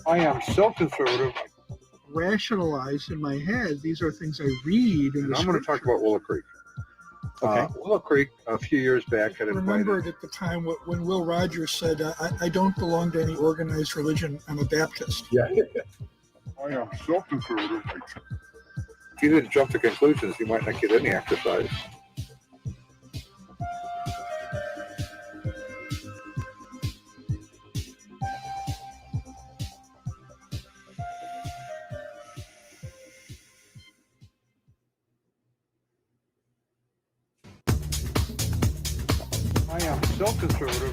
I am so conservative. Rationalize in my head. These are things I read in And the I'm going to talk scripture. about Willow Creek. Okay. Willow Creek, a few years back, had Remembered invited. at the time when Will Rogers said, I don't belong to any organized religion. I'm a Baptist. Yeah. I am so conservative. If you didn't jump to conclusions, you might not get any exercise. I am so conservative.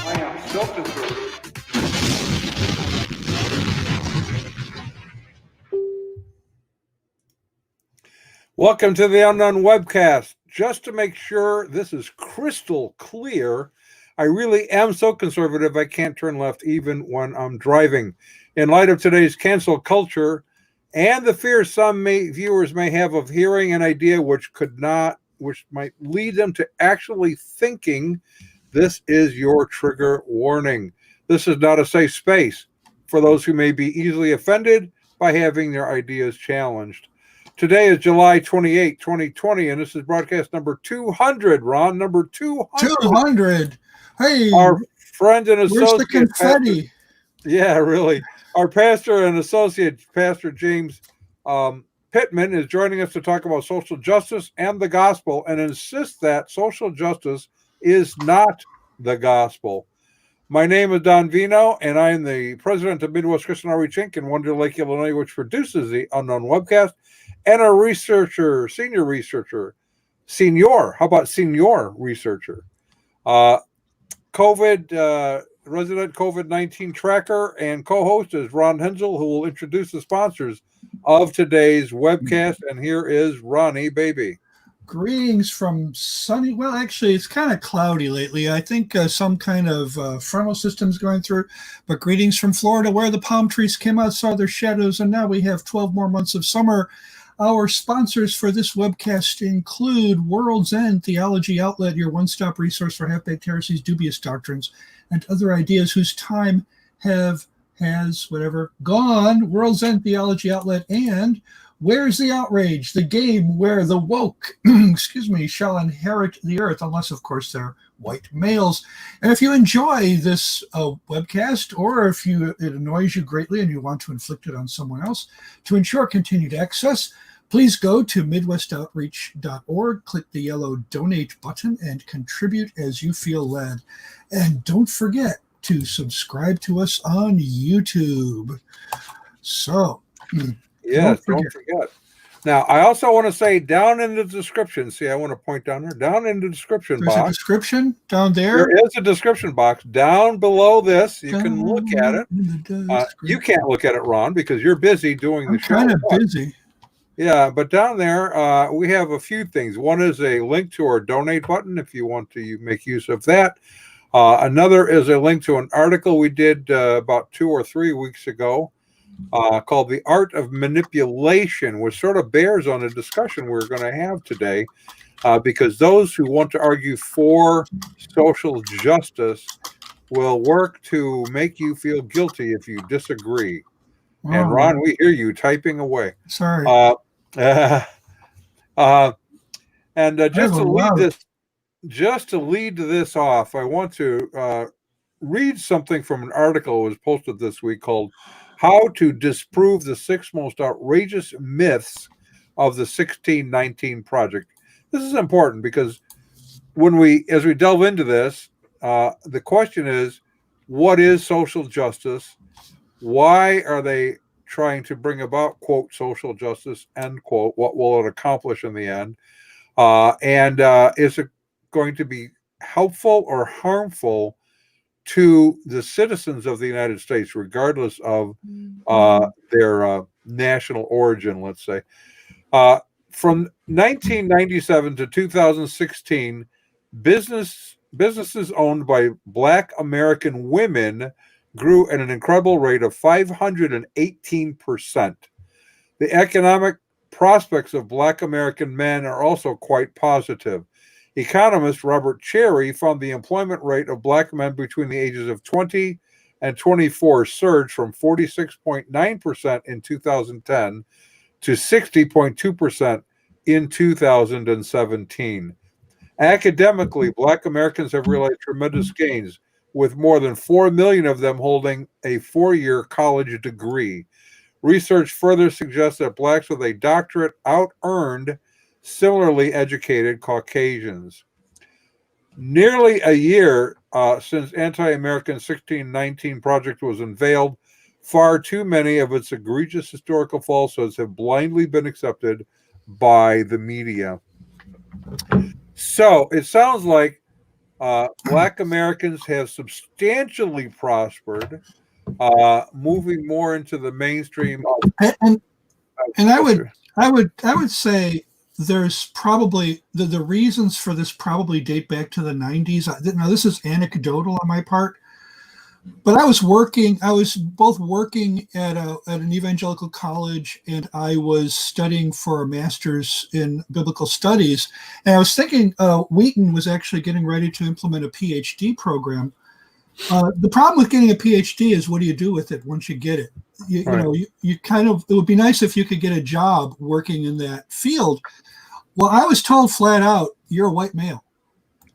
I am so conservative. Welcome to the Unknown Webcast. Just to make sure this is crystal clear, I really am so conservative I can't turn left even when I'm driving. In light of today's cancel culture and the fear some viewers may have of hearing an idea which might lead them to actually thinking, this is your trigger warning. This is not a safe space for those who may be easily offended by having their ideas challenged. Today is July 28, 2020, and this is broadcast number 200, Ron, number 200. 200. Hey, Our friend and associate. where's the confetti? Pastor, yeah, really. Our pastor and associate, Pastor James Pittman, is joining us to talk about social justice and the gospel and insists that social justice is not the gospel. My name is Don Vino, and I am the president of Midwest Christian Outreach Inc. in Wonder Lake, Illinois, which produces the Unknown Webcast, and a researcher, senior researcher, senior researcher, resident COVID-19 tracker, and co-host is Ron Hensel, who will introduce the sponsors of today's webcast. And here is Ronnie, baby. Greetings from sunny. Well, actually, it's kind of cloudy lately. I think some kind of frontal system's going through. But greetings from Florida, where the palm trees came out, saw their shadows, and now we have 12 more months of summer. Our sponsors for this webcast include World's End Theology Outlet, your one-stop resource for half-baked heresies, dubious doctrines, and other ideas whose time has gone. World's End Theology Outlet, and Where's the Outrage? The game where the woke, shall inherit the earth, unless, of course, they're white males. And if you enjoy this webcast, or if it annoys you greatly and you want to inflict it on someone else, to ensure continued access, please go to MidwestOutreach.org, click the yellow donate button, and contribute as you feel led. And don't forget to subscribe to us on YouTube. So, yes, don't forget. Now, I also want to say down in the description, see, I want to point down there, down in the description box. There's a description down there? There is a description box down below this. You can look at it. You can't look at it, Ron, because you're busy doing the show. I'm kind of busy. Yeah, but down there, we have a few things. One is a link to our donate button if you want to make use of that. Another is a link to an article we did about 2 or 3 weeks ago called The Art of Manipulation, which sort of bears on the discussion we're going to have today, because those who want to argue for social justice will work to make you feel guilty if you disagree. Oh. And Ron, we hear you typing away. Sorry. Just to lead this off, I want to read something from an article that was posted this week called "How to Disprove the 6 Most Outrageous Myths of the 1619 Project." This is important because as we delve into this, the question is, what is social justice? Why are they trying to bring about, quote, social justice, end quote? What will it accomplish in the end? And is it going to be helpful or harmful to the citizens of the United States, regardless of their national origin, let's say? from 1997 to 2016, businesses owned by Black American women grew at an incredible rate of 518%. The economic prospects of Black American men are also quite positive. Economist Robert Cherry found the employment rate of Black men between the ages of 20 and 24 surged from 46.9% in 2010 to 60.2% in 2017. Academically, Black Americans have realized tremendous gains, with more than 4 million of them holding a 4-year college degree. Research further suggests that Blacks with a doctorate out-earned similarly educated Caucasians. Nearly a year since Anti-American 1619 Project was unveiled, far too many of its egregious historical falsehoods have blindly been accepted by the media. So it sounds like Black Americans have substantially prospered, moving more into the mainstream. And I would say there's probably the reasons for this probably date back to the 90s. Now this is anecdotal on my part, but I was both working at an evangelical college, and I was studying for a master's in biblical studies. And I was thinking Wheaton was actually getting ready to implement a PhD program. The problem with getting a PhD is, what do you do with it once you get it? You know, you kind of, it would be nice if you could get a job working in that field. Well, I was told flat out, you're a white male.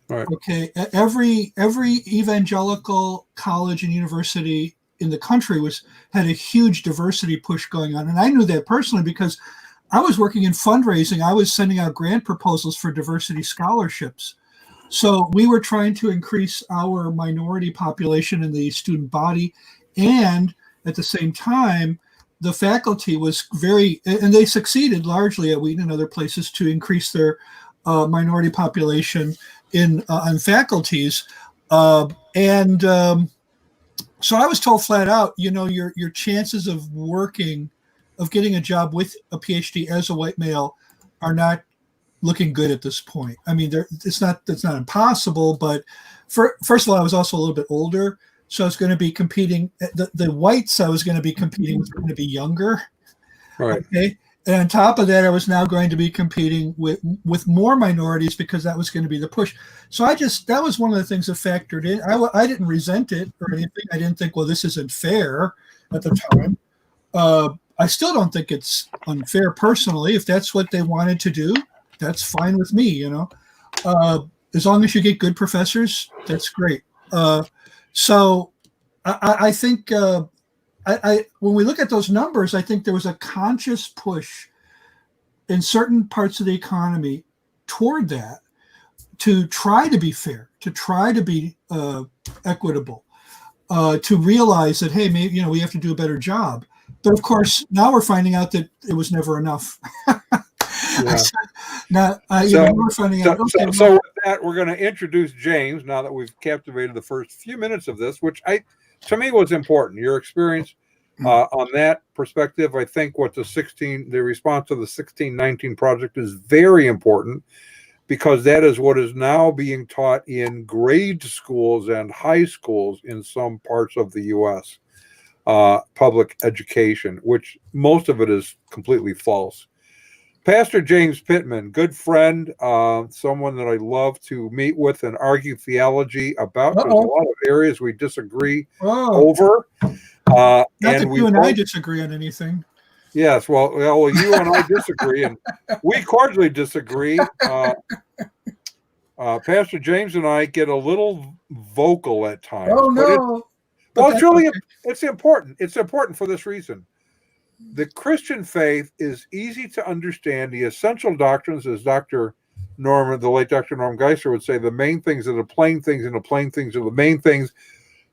Right. Okay. Every evangelical college and university in the country had a huge diversity push going on. And I knew that personally because I was working in fundraising. I was sending out grant proposals for diversity scholarships. So we were trying to increase our minority population in the student body, and at the same time, the faculty was and they succeeded largely at Wheaton and other places to increase their minority population on faculties. So I was told flat out, your chances of getting a job with a PhD as a white male are not looking good at this point. I mean, it's not impossible, but first of all, I was also a little bit older, so I was going to be competing. The whites I was going to be competing with were going to be younger. Right. Okay. And on top of that, I was now going to be competing with more minorities because that was going to be the push. So that was one of the things that factored in. I didn't resent it or anything. I didn't think, well, this isn't fair at the time. I still don't think it's unfair personally. If that's what they wanted to do, that's fine with me, as long as you get good professors, that's great. So I think when we look at those numbers, I think there was a conscious push in certain parts of the economy toward that to try to be fair, to try to be equitable, to realize that, hey, maybe, we have to do a better job. But of course, now we're finding out that it was never enough. Yeah. We're finding out. Okay, so with that, we're going to introduce James now that we've captivated the first few minutes of this, which to me was important. Your experience on that perspective, I think the response to the 1619 project is very important, because that is what is now being taught in grade schools and high schools in some parts of the U.S. Public education, which most of it is completely false. Pastor James Pittman, good friend, someone that I love to meet with and argue theology about. There's a lot of areas we disagree over. Not that you and I disagree on anything. Yes, well, you and I disagree, and we cordially disagree. Pastor James and I get a little vocal at times. Oh, no. It's important. It's important for this reason. The Christian faith is easy to understand. The essential doctrines, as the late Dr. Norm Geisler would say, the main things are the plain things, and the plain things are the main things.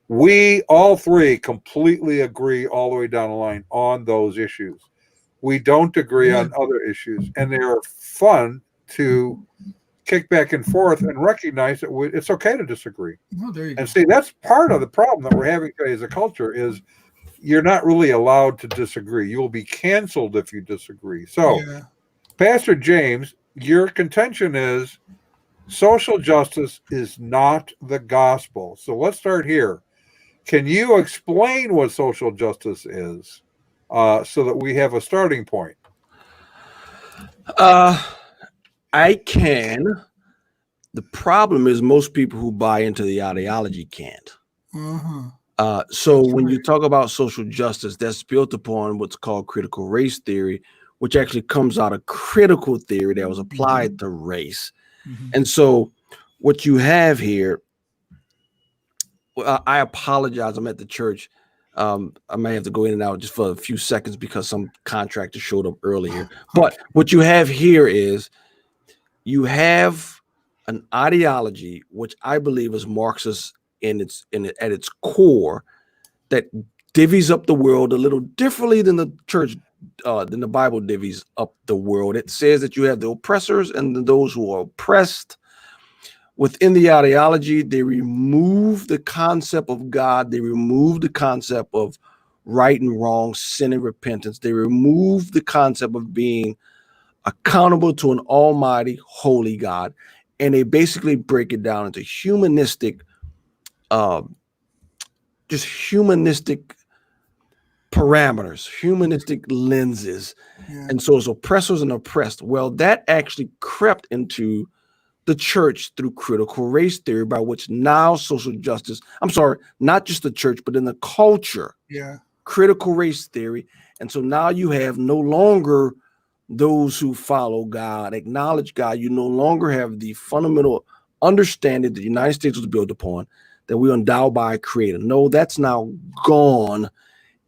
We all three completely agree all the way down the line on those issues. We don't agree on other issues, and they are fun to kick back and forth and recognize that it's okay to disagree. Oh, there you go. And see, that's part of the problem that we're having today as a culture is you're not really allowed to disagree. You will be canceled if you disagree. So, Pastor James, your contention is social justice is not the gospel. So let's start here. Can you explain what social justice is so that we have a starting point? I can. The problem is most people who buy into the ideology can't. So when you talk about social justice, that's built upon what's called critical race theory, which actually comes out of critical theory that was applied to race. And so what you have here, I apologize. I'm at the church. I may have to go in and out just for a few seconds because some contractor showed up earlier. But what you have here is you have an ideology, which I believe is Marxist at its core, that divvies up the world a little differently than the church, than the Bible divvies up the world. It says that you have the oppressors and those who are oppressed. Within the ideology, they remove the concept of God. They remove the concept of right and wrong, sin and repentance. They remove the concept of being accountable to an almighty, holy God. And they basically break it down into humanistic, just humanistic parameters, humanistic lenses. And so it's oppressors and oppressed. Well, that actually crept into the church through critical race theory, by which now social justice, I'm sorry, not just the church, but in the culture, critical race theory. And so now you have no longer those who follow God, acknowledge God. You no longer have the fundamental understanding that the United States was built upon, that we are endowed by a creator. No, that's now gone.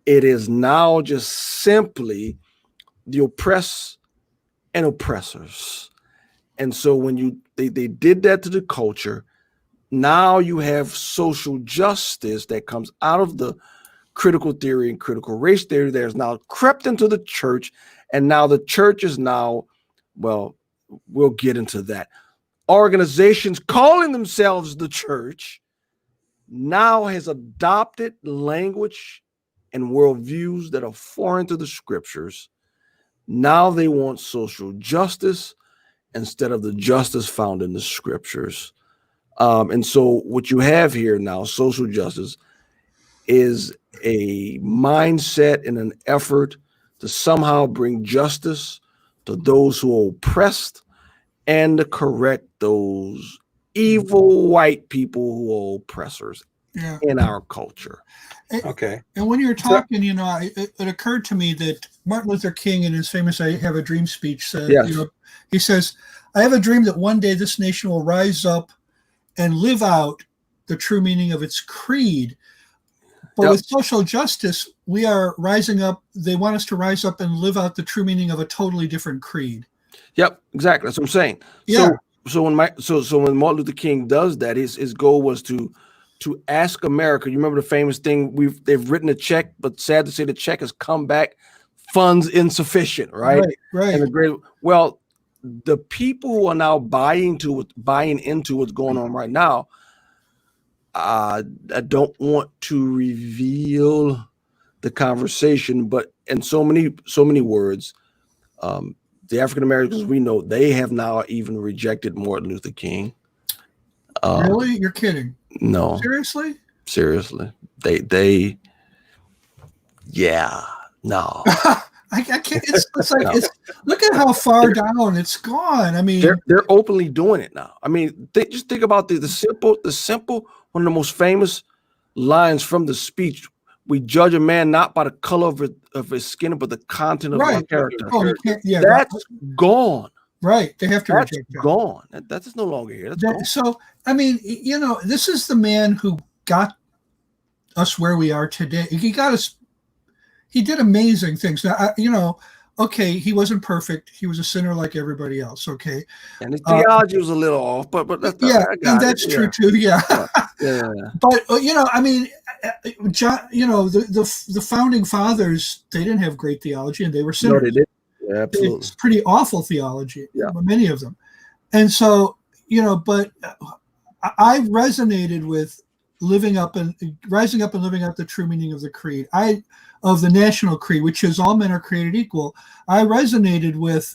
It is now just simply the oppressed and oppressors. And so when they did that to the culture, now you have social justice that comes out of the critical theory and critical race theory that has now crept into the church. And now the church is now, well, we'll get into that. Organizations calling themselves the church now has adopted language and worldviews that are foreign to the scriptures. Now they want social justice instead of the justice found in the scriptures. And so what you have here now, social justice, is a mindset and an effort to somehow bring justice to those who are oppressed and to correct those evil white people who are oppressors in our culture. Okay. And when you're talking, it occurred to me that Martin Luther King, in his famous "I Have a Dream" speech, said, he says, "I have a dream that one day this nation will rise up and live out the true meaning of its creed." But with social justice, we are rising up. They want us to rise up and live out the true meaning of a totally different creed. Yep, exactly. That's what I'm saying. So when Martin Luther King does that, his goal was to ask America. You remember the famous thing? They've written a check, but sad to say, the check has come back funds insufficient, right? Right. And the people who are now buying into what's going on right now. I don't want to reveal the conversation, but in so many words, the African Americans we know, they have now even rejected Martin Luther King. Really? You're kidding? No. Seriously? They no. I can't. It's like look at how far down it's gone. I mean, they're openly doing it now. I mean, just think about the simple. One of the most famous lines from the speech: "We judge a man not by the color of his skin, but the content of his character." That's gone. Right. They have to reject that. Gone. That is no longer here. That's gone. So, I mean, this is the man who got us where we are today. He got us. He did amazing things. Now, okay, he wasn't perfect. He was a sinner like everybody else. Okay, and his theology was a little off, but that's and that's true too. Yeah. But I mean, John, the founding fathers, they didn't have great theology, and they were sinners. No, they didn't. Yeah, absolutely. It's pretty awful theology. Many of them, and so but I resonated with rising up and living out the true meaning of the creed. Of the national creed, which is all men are created equal. I resonated with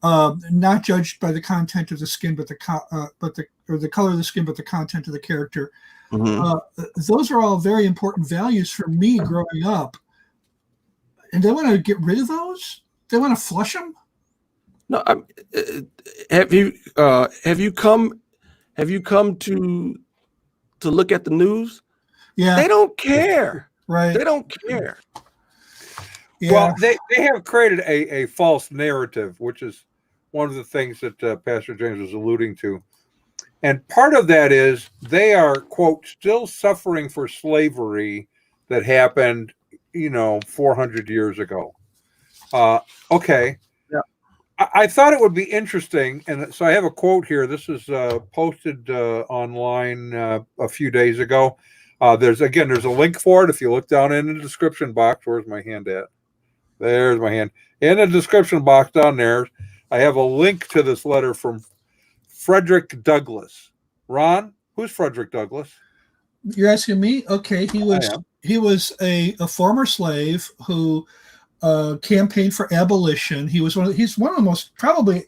not judged by the content of the skin, but the color of the skin, but the content of the character. Those are all very important values for me growing up. And they want to get rid of those? They want to flush them? No, have you come to look at the news? Yeah, They don't care. right. They don't care. Yeah. Well, they have created a false narrative, which is one of the things that Pastor James was alluding to. And part of that is they are, quote, still suffering for slavery that happened, 400 years ago. Okay. Yeah. I thought it would be interesting. And so I have a quote here. This is posted online a few days ago. There's a link for it. If you look down in the description box, where's my hand at? There's my hand. In the description box down there, I have a link to this letter from Frederick Douglass. Ron, who's Frederick Douglass? You're asking me? Okay, he was a former slave who campaigned for abolition. He's one of the most, probably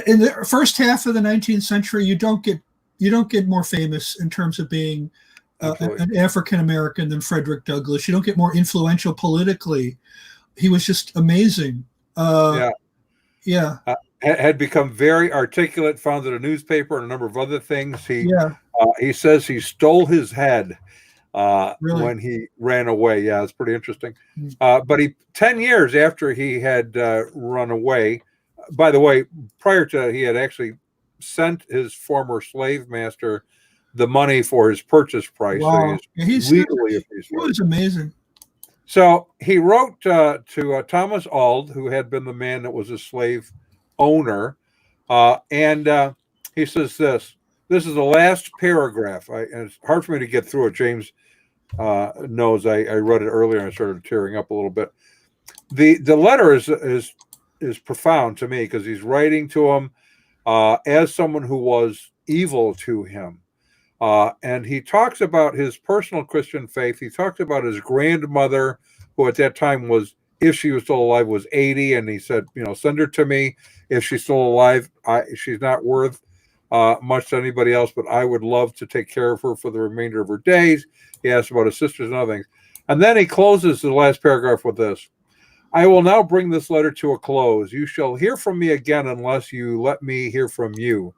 in the first half of the 19th century. You don't get more famous in terms of being an African American than Frederick Douglass. You don't get more influential politically. He was just amazing. Had become very articulate, founded a newspaper and a number of other things. He says he stole his head Really? when he ran away. Yeah, it's pretty interesting. But 10 years after he had run away, by the way, prior to, he had actually sent his former slave master the money for his purchase price. Wow. So he's legally a free slave. It was amazing. So he wrote to Thomas Auld, who had been the man that was a slave owner, and he says this is the last paragraph. And it's hard for me to get through it. James knows I read it earlier and I started tearing up a little bit. The letter is profound to me because he's writing to him as someone who was evil to him. And he talks about his personal Christian faith. He talks about his grandmother, who at that time was, if she was still alive, was 80. And he said, send her to me. If she's still alive, she's not worth much to anybody else, but I would love to take care of her for the remainder of her days. He asks about his sisters and other things. And then he closes the last paragraph with this. I will now bring this letter to a close. You shall hear from me again unless you let me hear from you.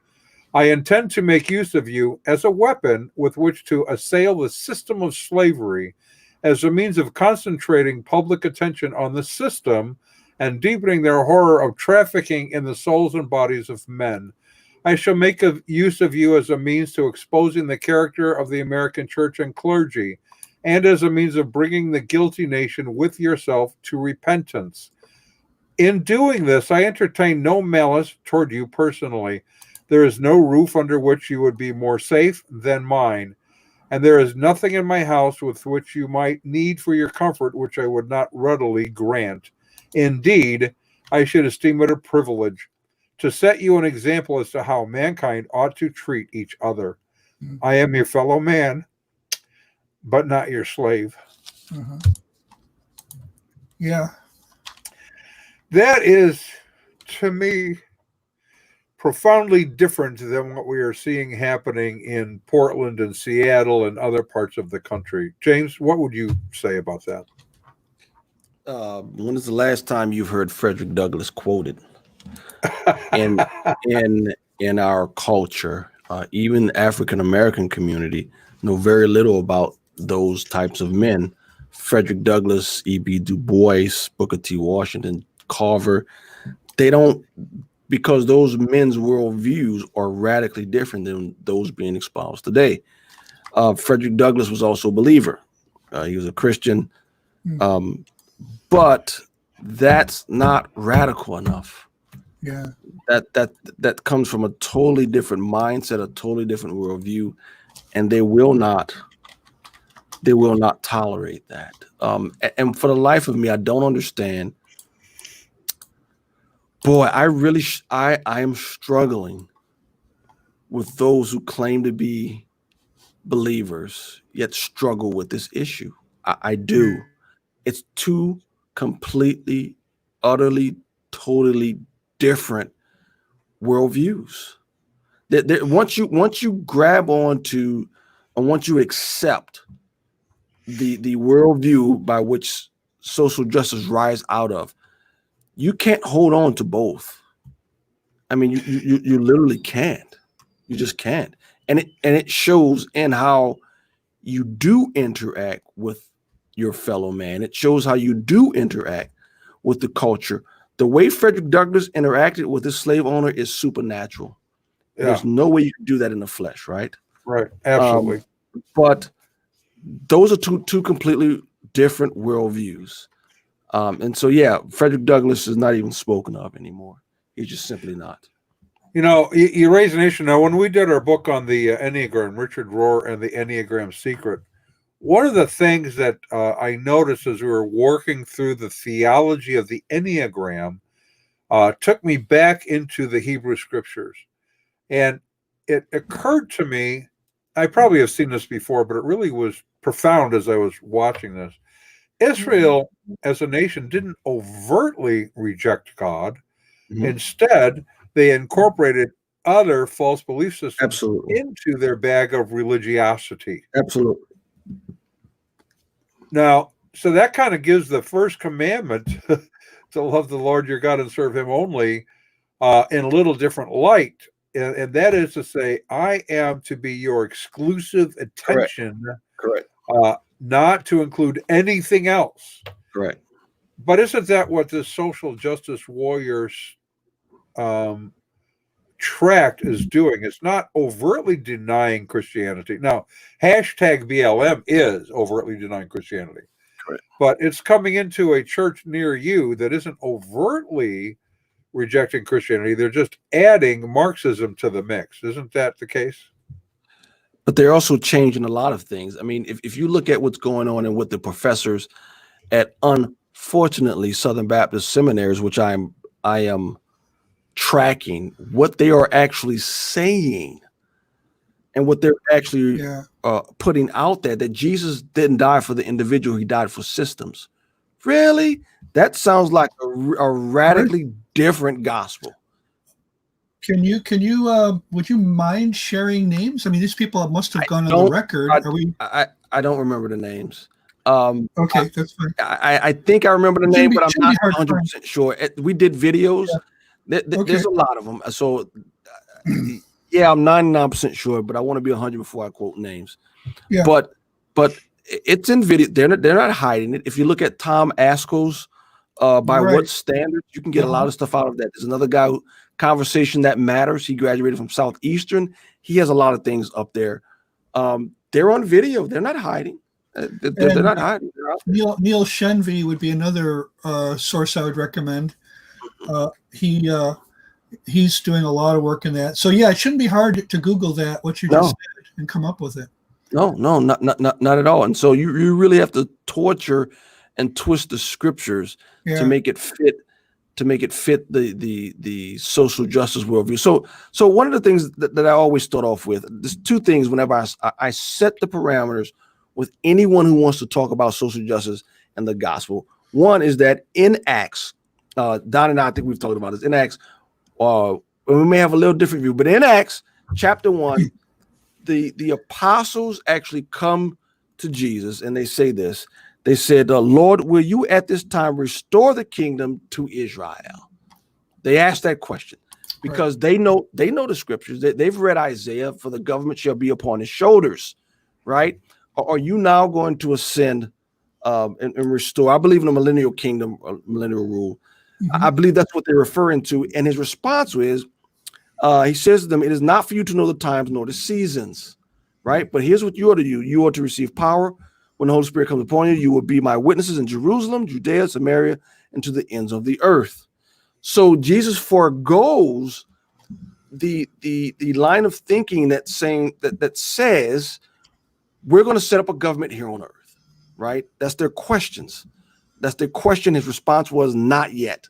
I intend to make use of you as a weapon with which to assail the system of slavery as a means of concentrating public attention on the system and deepening their horror of trafficking in the souls and bodies of men. I shall make use of you as a means to exposing the character of the American church and clergy, and as a means of bringing the guilty nation with yourself to repentance. In doing this, I entertain no malice toward you personally. There is no roof under which you would be more safe than mine, and there is nothing in my house with which you might need for your comfort which I would not readily grant. Indeed, I should esteem it a privilege to set you an example as to how mankind ought to treat each other. I am your fellow man, but not your slave. Yeah. That is, to me, profoundly different than what we are seeing happening in Portland and Seattle and other parts of the country. James, what would you say about that? When is the last time you've heard Frederick Douglass quoted? in our culture, even African American community know very little about those types of men. Frederick Douglass, E.B. Du Bois, Booker T. Washington, Carver. They don't, because those men's worldviews are radically different than those being espoused today. Frederick Douglass was also a believer. He was a Christian, but that's not radical enough. Yeah, that comes from a totally different mindset, a totally different worldview, and they will not tolerate that. And for the life of me, I don't understand. Boy, I am struggling with those who claim to be believers yet struggle with this issue. I do. It's two completely, utterly, totally different worldviews. Once you grab onto and once you accept the worldview by which social justice rise out of, you can't hold on to both. I mean, you literally can't. You just can't. And it shows in how you do interact with your fellow man. It shows how you do interact with the culture. The way Frederick Douglass interacted with his slave owner is supernatural. Yeah. There's no way you can do that in the flesh, right? Right. Absolutely. But those are two completely different worldviews. And so, yeah, Frederick Douglass is not even spoken of anymore. He's just simply not. You know, you raise an issue. Now, when we did our book on the Enneagram, Richard Rohr and the Enneagram Secret, one of the things that I noticed as we were working through the theology of the Enneagram took me back into the Hebrew Scriptures. And it occurred to me, I probably have seen this before, but it really was profound as I was watching this. Israel, as a nation, didn't overtly reject God. Mhm. Instead, they incorporated other false belief systems Absolutely. into their bag of religiosity. Absolutely. Now, so that kind of gives the first commandment to love the Lord your God and serve him only in a little different light. And that is to say, I am to be your exclusive attention, Correct. not to include anything else. Correct. But isn't that what the social justice warriors tract is doing? It's not overtly denying Christianity. Now, hashtag BLM is overtly denying Christianity. Correct. But it's coming into a church near you that isn't overtly rejecting Christianity. They're just adding Marxism to the mix. Isn't that the case? But they're also changing a lot of things. I mean, if you look at what's going on and what the professors at, unfortunately, Southern Baptist seminaries, which I am tracking, what they are actually saying and what they're actually putting out there, that Jesus didn't die for the individual, he died for systems. Really? That sounds like a radically different gospel. Can you would you mind sharing names? I mean, these people must have gone on the record. I don't remember the names. Okay, that's fine. I think I remember the name, but I'm not 100% sure. We did videos. Yeah. There's a lot of them. So yeah, I'm 99% sure, but I want to be 100 before I quote names. Yeah. But it's in video. They're not hiding it. If you look at Tom Askel's by what standards, you can get a lot of stuff out of that. There's another guy who Conversation That Matters. He graduated from Southeastern. He has a lot of things up there. They're on video. They're not hiding. They're not hiding. Neil Shenvi would be another source I would recommend. He's doing a lot of work in that. So yeah, it shouldn't be hard to Google that, what you just said, and come up with it. No, not at all. And so you really have to torture and twist the scriptures to make it fit. To make it fit the social justice worldview. So one of the things that I always start off with, there's two things whenever I set the parameters with anyone who wants to talk about social justice and the gospel. One is that in Acts, Don and I think we've talked about this, in Acts, we may have a little different view, but in Acts chapter 1, the apostles actually come to Jesus and they say this. They said, Lord, will you at this time restore the kingdom to Israel? They asked that question because they know the scriptures. They've read Isaiah, for the government shall be upon his shoulders, right? Or are you now going to ascend and restore? I believe in a millennial kingdom, millennial rule. Mm-hmm. I believe that's what they're referring to. And his response is, he says to them, it is not for you to know the times nor the seasons, right? But here's what you ought to do. You ought to receive power. When the Holy Spirit comes upon you, you will be my witnesses in Jerusalem, Judea, Samaria, and to the ends of the earth. So Jesus forgoes the line of thinking that says we're going to set up a government here on earth, right? That's their questions. That's their question. His response was not yet.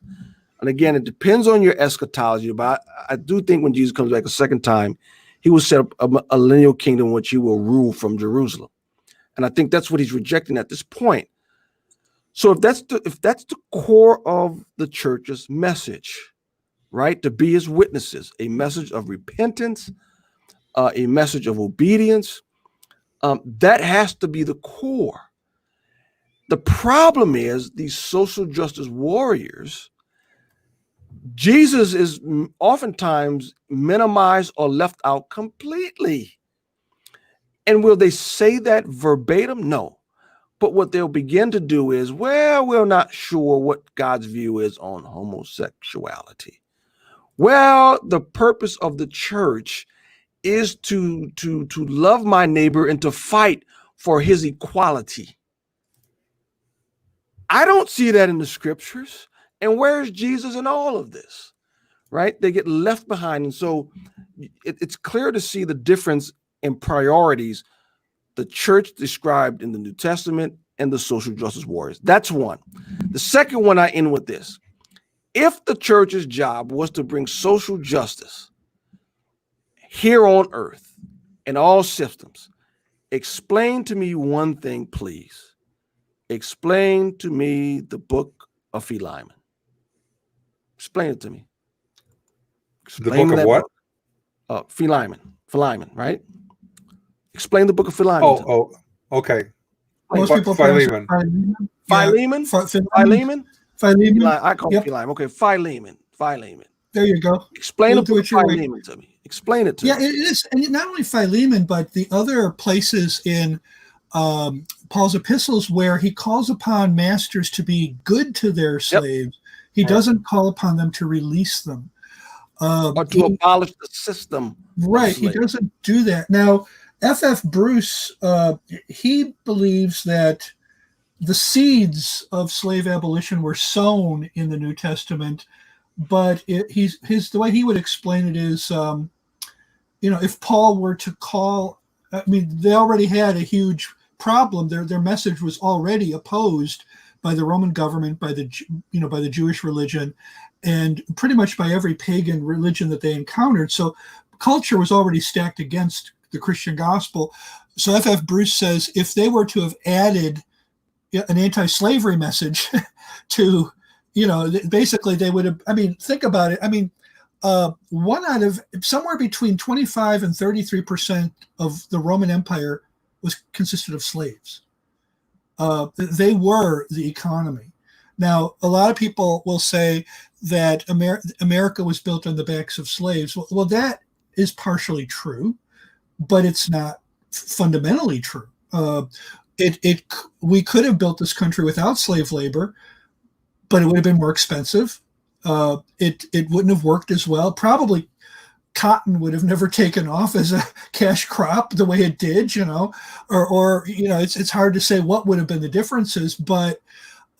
And again, it depends on your eschatology, but I do think when Jesus comes back a second time, he will set up a millennial kingdom which he will rule from Jerusalem. And I think that's what he's rejecting at this point. So if that's the core of the church's message, right? To be his witnesses, a message of repentance, a message of obedience. That has to be the core. The problem is these social justice warriors, Jesus is oftentimes minimized or left out completely. And will they say that verbatim? No. But what they'll begin to do is, well, we're not sure what God's view is on homosexuality. Well, the purpose of the church is to love my neighbor and to fight for his equality. I don't see that in the scriptures. And where's Jesus in all of this? Right? They get left behind. And so it's clear to see the difference in priorities the church described in the New Testament and the social justice warriors. That's one. The second one, I end with this. If the church's job was to bring social justice here on earth in all systems, explain to me one thing, please. Explain to me the book of Philemon. Explain it to me. Explain the book of what? Philemon, right? Explain the book of Philemon. Oh, okay. Most people Philemon. Philemon? Philemon. I call it Philemon. Okay, Philemon. There you go. Explain the book of Philemon to me. Explain it to me. Yeah, it is. And not only Philemon, but the other places in Paul's epistles where he calls upon masters to be good to their slaves. He doesn't call upon them to release them. Or to abolish the system. Right. He doesn't do that. Now, F.F. Bruce, he believes that the seeds of slave abolition were sown in the New Testament, but the way he would explain it is, if Paul were to call, they already had a huge problem. Their message was already opposed by the Roman government, by the Jewish religion, and pretty much by every pagan religion that they encountered. So culture was already stacked against the Christian gospel. So F.F. Bruce says if they were to have added an anti-slavery message to, basically they would have, think about it. One out of somewhere between 25 and 33% of the Roman Empire consisted of slaves. They were the economy. Now, a lot of people will say that America was built on the backs of slaves. Well, that is partially true, but it's not fundamentally true. We could have built this country without slave labor, but it would have been more expensive. It wouldn't have worked as well. Probably cotton would have never taken off as a cash crop the way it did, or it's hard to say what would have been the differences, but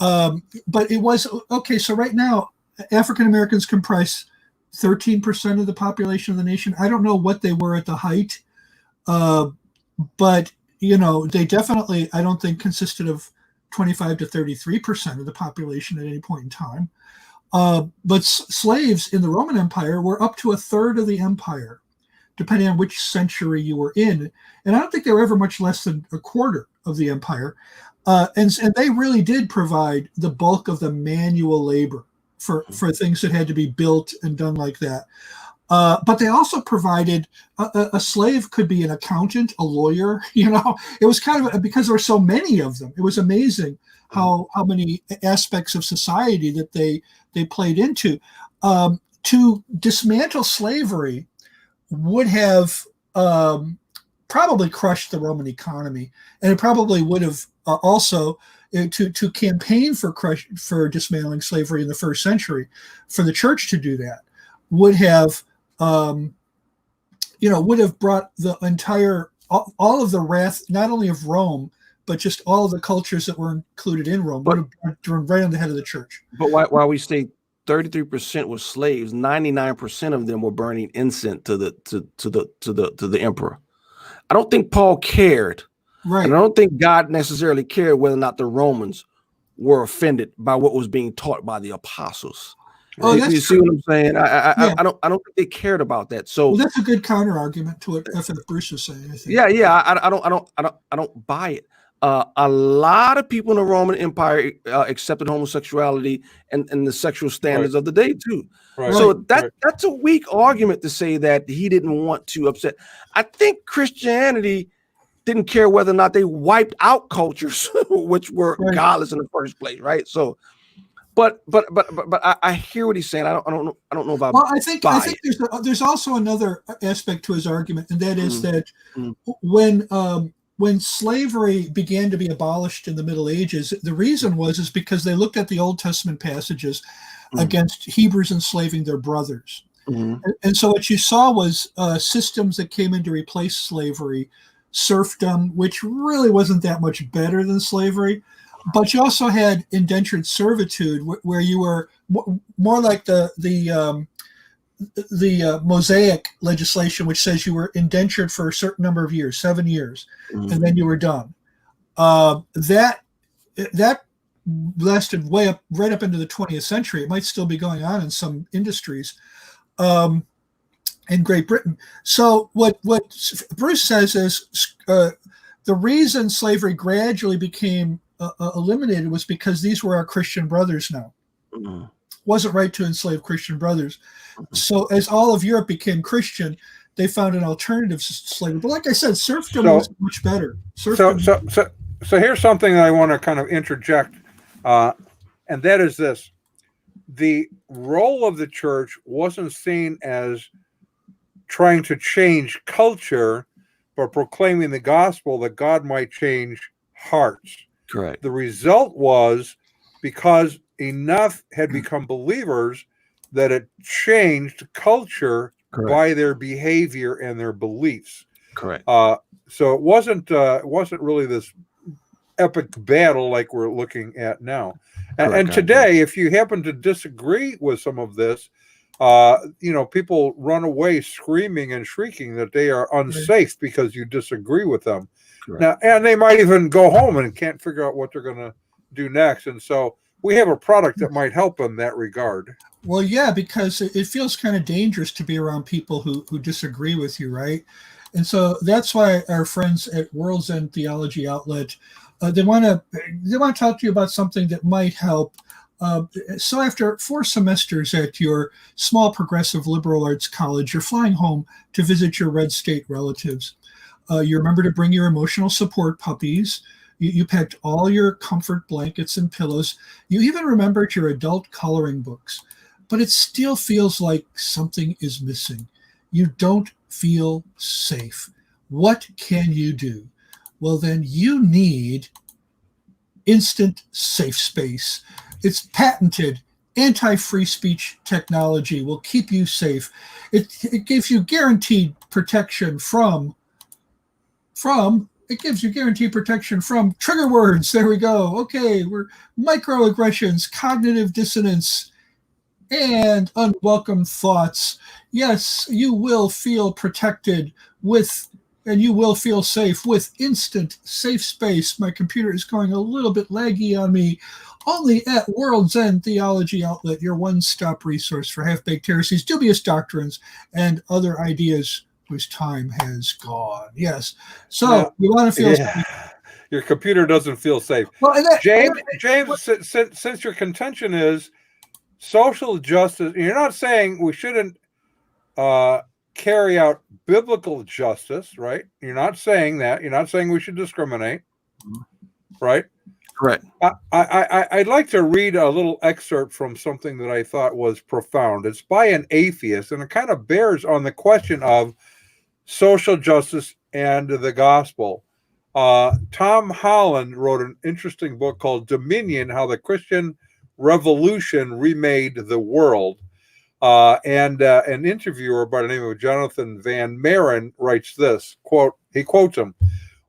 it was okay. So right now, African Americans comprise 13% of the population of the nation. I don't know what they were at the height, but they definitely, I don't think, consisted of 25 to 33% of the population at any point in time. But slaves in the Roman Empire were up to a third of the empire, depending on which century you were in. And I don't think they were ever much less than a quarter of the empire. And they really did provide the bulk of the manual labor for things that had to be built and done like that. But they also provided a slave could be an accountant, a lawyer. It was kind of, because there were so many of them. It was amazing how many aspects of society that they played into. To dismantle slavery would have probably crushed the Roman economy, and it probably would have also to campaign for dismantling slavery in the first century, for the church to do that would have brought the entire all of the wrath, not only of Rome, but just all of the cultures that were included in Rome, would have been right on the head of the church. But while we say 33% were slaves, 99% of them were burning incense to the emperor. I don't think Paul cared. Right. And I don't think God necessarily cared whether or not the Romans were offended by what was being taught by the apostles. Oh, you see what I'm saying? I don't think they cared about that. So that's a good counter argument to what F.F. Bruce is saying, I think. Yeah. I don't buy it. a lot of people in the Roman Empire accepted homosexuality and the sexual standards of the day too. Right. So that's a weak argument to say that he didn't want to upset. I think Christianity didn't care whether or not they wiped out cultures which were godless in the first place, right? So, but I hear what he's saying. I don't know about. Well, I think there's also another aspect to his argument, and that is that when slavery began to be abolished in the Middle Ages, the reason is because they looked at the Old Testament passages against Hebrews enslaving their brothers. And so what you saw was systems that came in to replace slavery, serfdom, which really wasn't that much better than slavery. But you also had indentured servitude, where you were more like the Mosaic legislation, which says you were indentured for a certain number of years, 7 years, and then you were done. That lasted right up into the 20th century. It might still be going on in some industries in Great Britain. So what Bruce says is the reason slavery gradually became eliminated was because these were our Christian brothers now. Wasn't right to enslave Christian brothers. So as all of Europe became Christian, they found an alternative to slavery. But like I said, serfdom was much better. So here's something that I want to kind of interject, and that is this. The role of the church wasn't seen as trying to change culture, but proclaiming the gospel that God might change hearts. Correct. The result was because enough had become believers that it changed culture by their behavior and their beliefs. Correct. So it wasn't really this epic battle like we're looking at now. And today, if you happen to disagree with some of this, people run away screaming and shrieking that they are unsafe because you disagree with them. Correct. Now, and they might even go home and can't figure out what they're going to do next. And so we have a product that might help in that regard. Well, yeah, because it feels kind of dangerous to be around people who disagree with you, right? And so that's why our friends at World's End Theology Outlet, they want to talk to you about something that might help. So after 4 semesters at your small progressive liberal arts college, you're flying home to visit your red state relatives. You remember to bring your emotional support puppies. You packed all your comfort blankets and pillows. You even remembered your adult coloring books. But it still feels like something is missing. You don't feel safe. What can you do? Well, then you need instant safe space. It's patented anti-free speech technology will keep you safe. It gives you guaranteed protection from trigger words. There we go. Okay, we're microaggressions, cognitive dissonance, and unwelcome thoughts. Yes, you will feel protected and you will feel safe with instant safe space. My computer is going a little bit laggy on me. Only at World's End Theology Outlet, your one-stop resource for half-baked heresies, dubious doctrines, and other ideas whose time has gone. Yes. So you want to feel safe. Your computer doesn't feel safe. Well, James, since your contention is social justice, you're not saying we shouldn't carry out biblical justice, right? You're not saying that. You're not saying we should discriminate, right? Correct. I'd like to read a little excerpt from something that I thought was profound. It's by an atheist, and it kind of bears on the question of social justice and the gospel. Tom Holland wrote an interesting book called Dominion, How the Christian Revolution Remade the World. And an interviewer by the name of Jonathan Van Maren writes this, quote, he quotes him,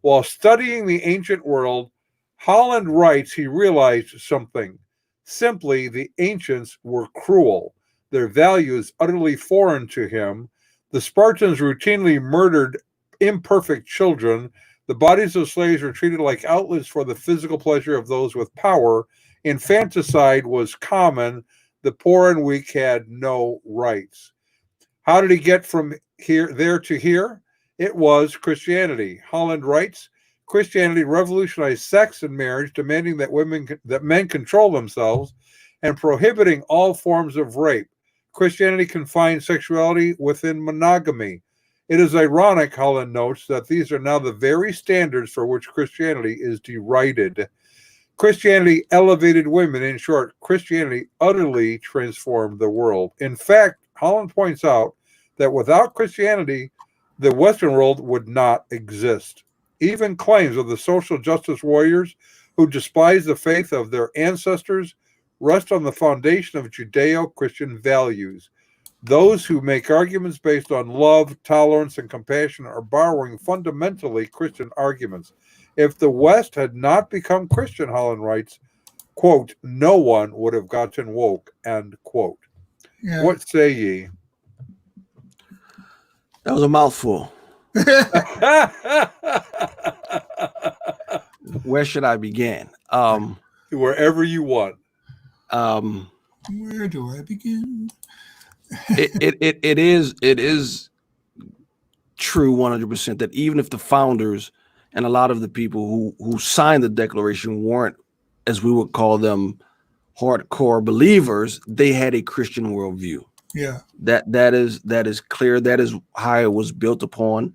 while studying the ancient world, Holland writes he realized something. Simply, the ancients were cruel. Their values utterly foreign to him. The Spartans routinely murdered imperfect children. The bodies of slaves were treated like outlets for the physical pleasure of those with power. Infanticide was common. The poor and weak had no rights. How did he get from there to here? It was Christianity. Holland writes, Christianity revolutionized sex and marriage, demanding that men control themselves, and prohibiting all forms of rape. Christianity confined sexuality within monogamy. It is ironic, Holland notes, that these are now the very standards for which Christianity is derided. Christianity elevated women. In short, Christianity utterly transformed the world. In fact, Holland points out that without Christianity, the Western world would not exist. Even claims of the social justice warriors who despise the faith of their ancestors rest on the foundation of Judeo-Christian values. Those who make arguments based on love, tolerance, and compassion are borrowing fundamentally Christian arguments. If the West had not become Christian, Holland writes, quote, no one would have gotten woke, end quote. Yeah. What say ye? That was a mouthful. Where should I begin? Wherever you want. Where do I begin? It is true 100% that even if the founders and a lot of the people who signed the Declaration weren't, as we would call them, hardcore believers, they had a Christian worldview. Yeah, that is clear. That is how it was built upon.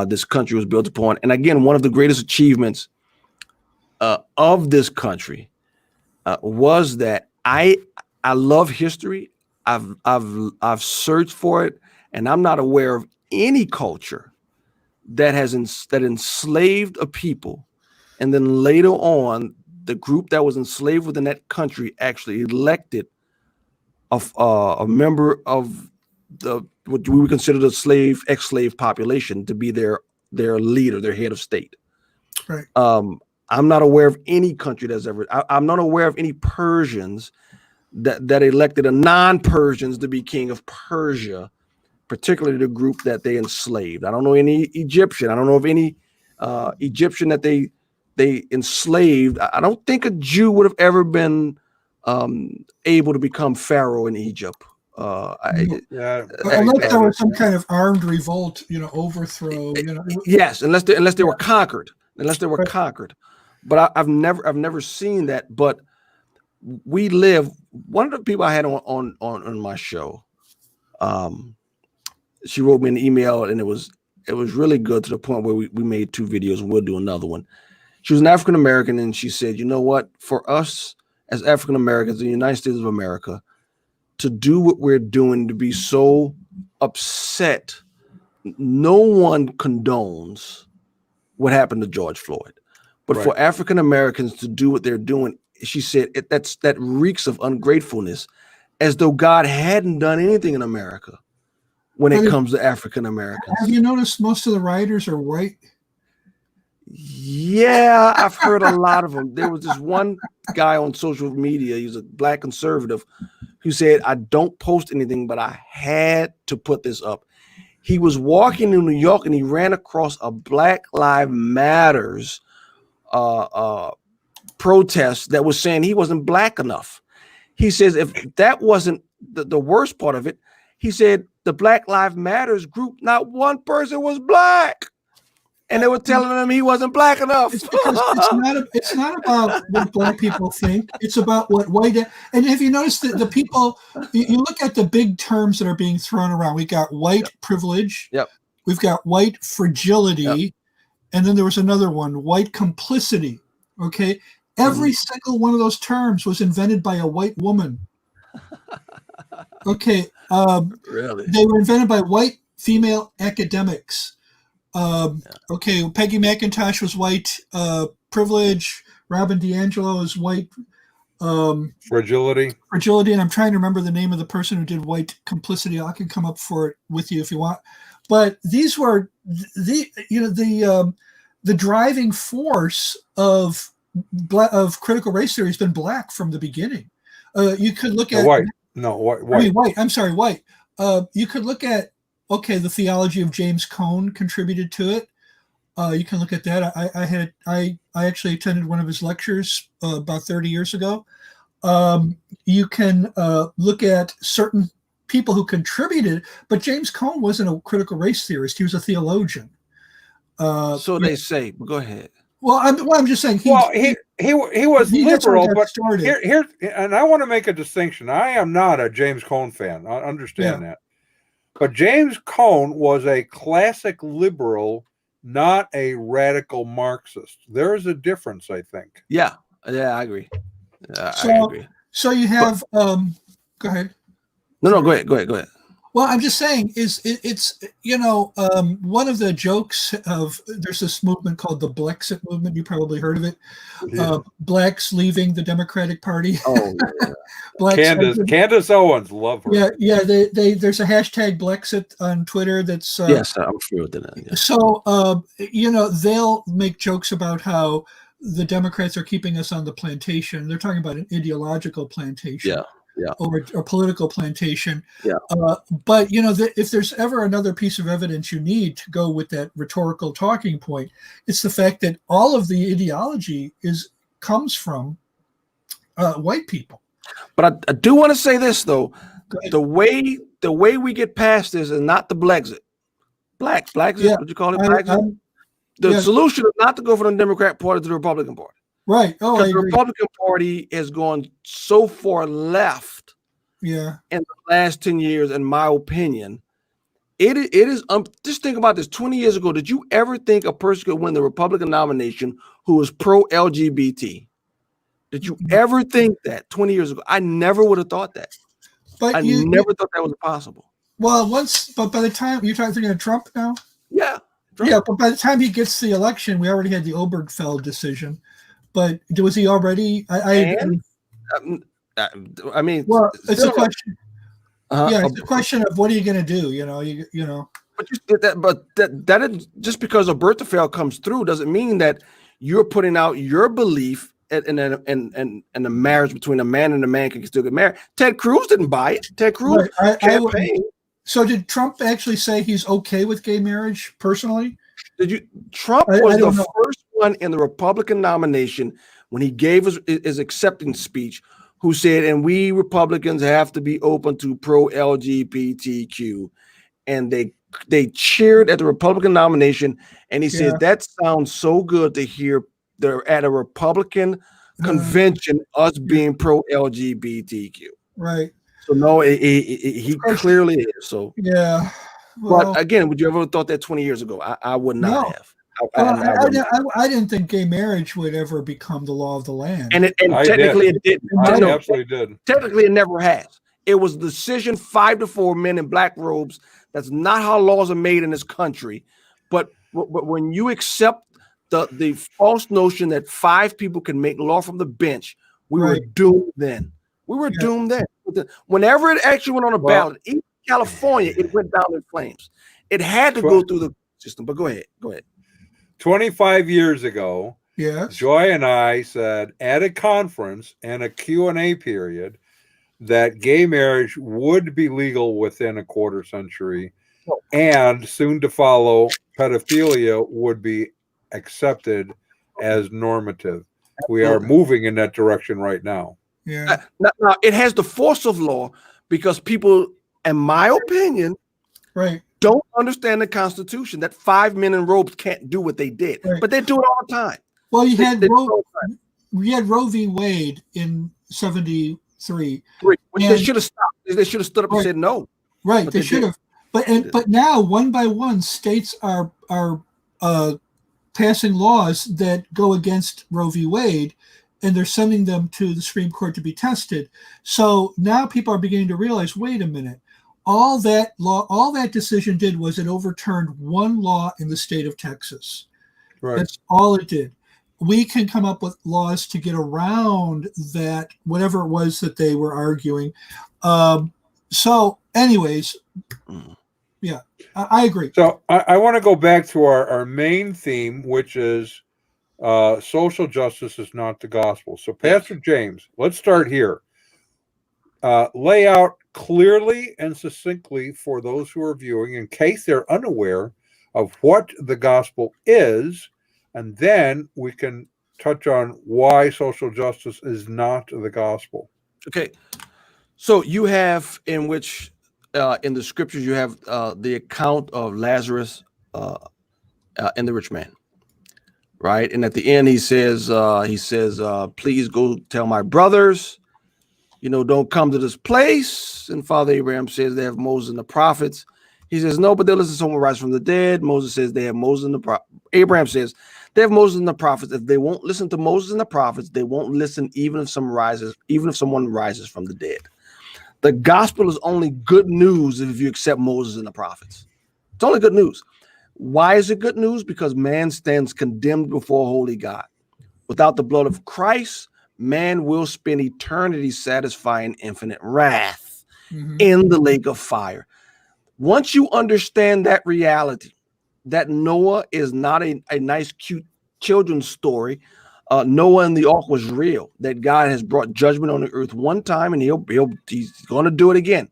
This country was built upon, and again, one of the greatest achievements of this country was that I love history. I've searched for it, and I'm not aware of any culture that enslaved a people, and then later on, the group that was enslaved within that country actually elected a member of what we would consider the ex-slave population to be their leader, their head of state. right. I'm not aware of any country that's ever. I'm not aware of any Persians that elected a non-Persians to be king of Persia, particularly the group that they enslaved. I don't know any Egyptian. I don't know of any Egyptian that they enslaved. I don't think a Jew would have ever been able to become pharaoh in Egypt. Unless there was some kind of armed revolt, overthrow. Yes, unless they were conquered. Unless they were conquered. But I've never seen that. But we live. One of the people I had on my show, she wrote me an email, and it was really good to the point where we made 2 videos, and we'll do another one. She was an African American, and she said, you know what, for us as African Americans in the United States of America, to do what we're doing, to be so upset, no one condones what happened to George Floyd. But for African Americans to do what they're doing, she said, that reeks of ungratefulness, as though God hadn't done anything in America when it comes to African Americans. Have you noticed most of the rioters are white? Yeah, I've heard a lot of them. There was this one guy on social media, he was a black conservative, who said, I don't post anything, but I had to put this up. He was walking in New York and he ran across a Black Lives Matters protest that was saying he wasn't black enough. He says, if that wasn't the worst part of it, he said the Black Lives Matters group, not one person was black. And they were telling him he wasn't black enough. It's because it's not about what black people think. It's about what white. And have you noticed that the people, you look at the big terms that are being thrown around. We got white privilege. Yep. We've got white fragility. Yep. And then there was another one, white complicity. Okay. Every single one of those terms was invented by a white woman. Okay. Really? They were invented by white female academics. Okay, Peggy McIntosh was white privilege. Robin DiAngelo is white fragility. And I'm trying to remember the name of the person who did white complicity. I can come up for it with you if you want. But these were the driving force of critical race theory has been black from the beginning. You could look at white. No, white. I mean, white. I'm sorry, white. You could look at. Okay, the theology of James Cone contributed to it. You can look at that. I actually attended one of his lectures about 30 years ago. You can look at certain people who contributed, but James Cone wasn't a critical race theorist. He was a theologian. So they say. Go ahead. Well, I'm just saying he was liberal, but here, and I want to make a distinction. I am not a James Cone fan. I understand that. But James Cone was a classic liberal, not a radical Marxist. There is a difference, I think. Yeah, I agree. I agree. So you have go ahead. No, go ahead. Well, I'm just saying it's one of the jokes of there's this movement called the Blexit movement. You probably heard of it. Yeah. Blacks leaving the Democratic Party. Oh, yeah. Candace Owens, love her. Yeah. They there's a hashtag Blexit on Twitter. That's yes, I'm sure with that. Yeah. So they'll make jokes about how the Democrats are keeping us on the plantation. They're talking about an ideological plantation. Yeah. Or political plantation. Yeah. But if there's ever another piece of evidence you need to go with that rhetorical talking point, it's the fact that all of the ideology comes from white people. But I do want to say this though: the way we get past this is not the Blexit. Blacks, what you call it? Blexit. The solution is not to go from the Democrat Party to the Republican Party. Right. Oh, because the Republican Party has gone so far left in the last 10 years, in my opinion. It is just think about this. 20 years ago, did you ever think a person could win the Republican nomination who was pro-LGBT? Did you ever think that 20 years ago? I never would have thought that. But I never thought that was possible. Well, but by the time you're thinking of Trump now? Yeah. Trump. Yeah, but by the time he gets the election, we already had the Obergefell decision. But was he already? I mean, well, it's a question. It's a question of what are you going to do? You know. But that is just because Obergefell comes through doesn't mean that you're putting out your belief in the marriage between a man and a man can still get married. Ted Cruz didn't buy it. Ted Cruz campaigned. So did Trump actually say he's okay with gay marriage personally? Trump was the first one in the Republican nomination when he gave his acceptance speech who said, and we Republicans have to be open to pro-LGBTQ. And they cheered at the Republican nomination. And he said, that sounds so good to hear they're at a Republican convention, us being pro-LGBTQ. Right. So no, he clearly is. So yeah. Well, but again, would you ever have thought that 20 years ago? I would not have. I didn't think gay marriage would ever become the law of the land. And technically it didn't. I absolutely did. Technically, it never has. It was a decision 5-4 men in black robes. That's not how laws are made in this country. But when you accept the false notion that 5 people can make law from the bench, we were doomed then. We were doomed then. Whenever it actually went on a ballot, even California, it went down in flames. It had to go through the system. But go ahead. 25 years ago, yes, Joy and I said at a conference and a Q&A period that gay marriage would be legal within a quarter century, and soon to follow, pedophilia would be accepted as normative. We are moving in that direction right now. Yeah. Now it has the force of law because people, in my opinion, don't understand the Constitution that 5 men in robes can't do what they did, but they do it all the time. Well, we had Roe v. Wade in 1973. They should have stopped. They should have stood up and said no. Right, they should have. But now, one by one, states are passing laws that go against Roe v. Wade, and they're sending them to the Supreme Court to be tested. So now people are beginning to realize, wait a minute, all that decision did was it overturned one law in the state of Texas. Right. That's all it did. We can come up with laws to get around that, whatever it was that they were arguing. So anyways, yeah, I agree. So I want to go back to our main theme, which is social justice is not the gospel. So Pastor James, let's start here. Lay out clearly and succinctly for those who are viewing, in case they're unaware of what the gospel is, and then we can touch on why social justice is not the gospel. Okay. So you have in the scriptures, you have the account of Lazarus and the rich man. right? And at the end, he says, please go tell my brothers, don't come to this place. And Father Abraham says they have Moses and the prophets. He says, no, but they'll listen to someone rise from the dead. Moses says they have Moses and the prophets. Abraham says they have Moses and the prophets. If they won't listen to Moses and the prophets, they won't listen even if someone rises from the dead. The gospel is only good news if you accept Moses and the prophets. It's only good news. Why is it good news? Because man stands condemned before holy God. Without the blood of Christ, man will spend eternity satisfying infinite wrath in the lake of fire. Once you understand that reality, that Noah is not a nice, cute children's story. Noah and the ark was real, that God has brought judgment on the earth one time and he's going to do it again.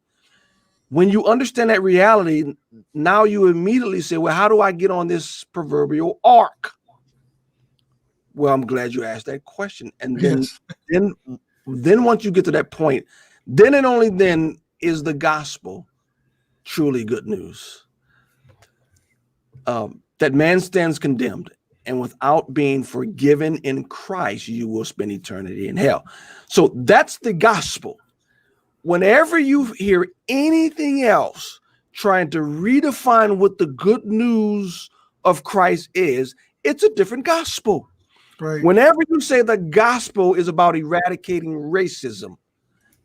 When you understand that reality, now you immediately say, well, how do I get on this proverbial ark? Well, I'm glad you asked that question. And then once you get to that point, then and only then is the gospel truly good news. That man stands condemned, and without being forgiven in Christ, you will spend eternity in hell. So that's the gospel. Whenever you hear anything else trying to redefine what the good news of Christ is, it's a different gospel. Right. Whenever you say the gospel is about eradicating racism,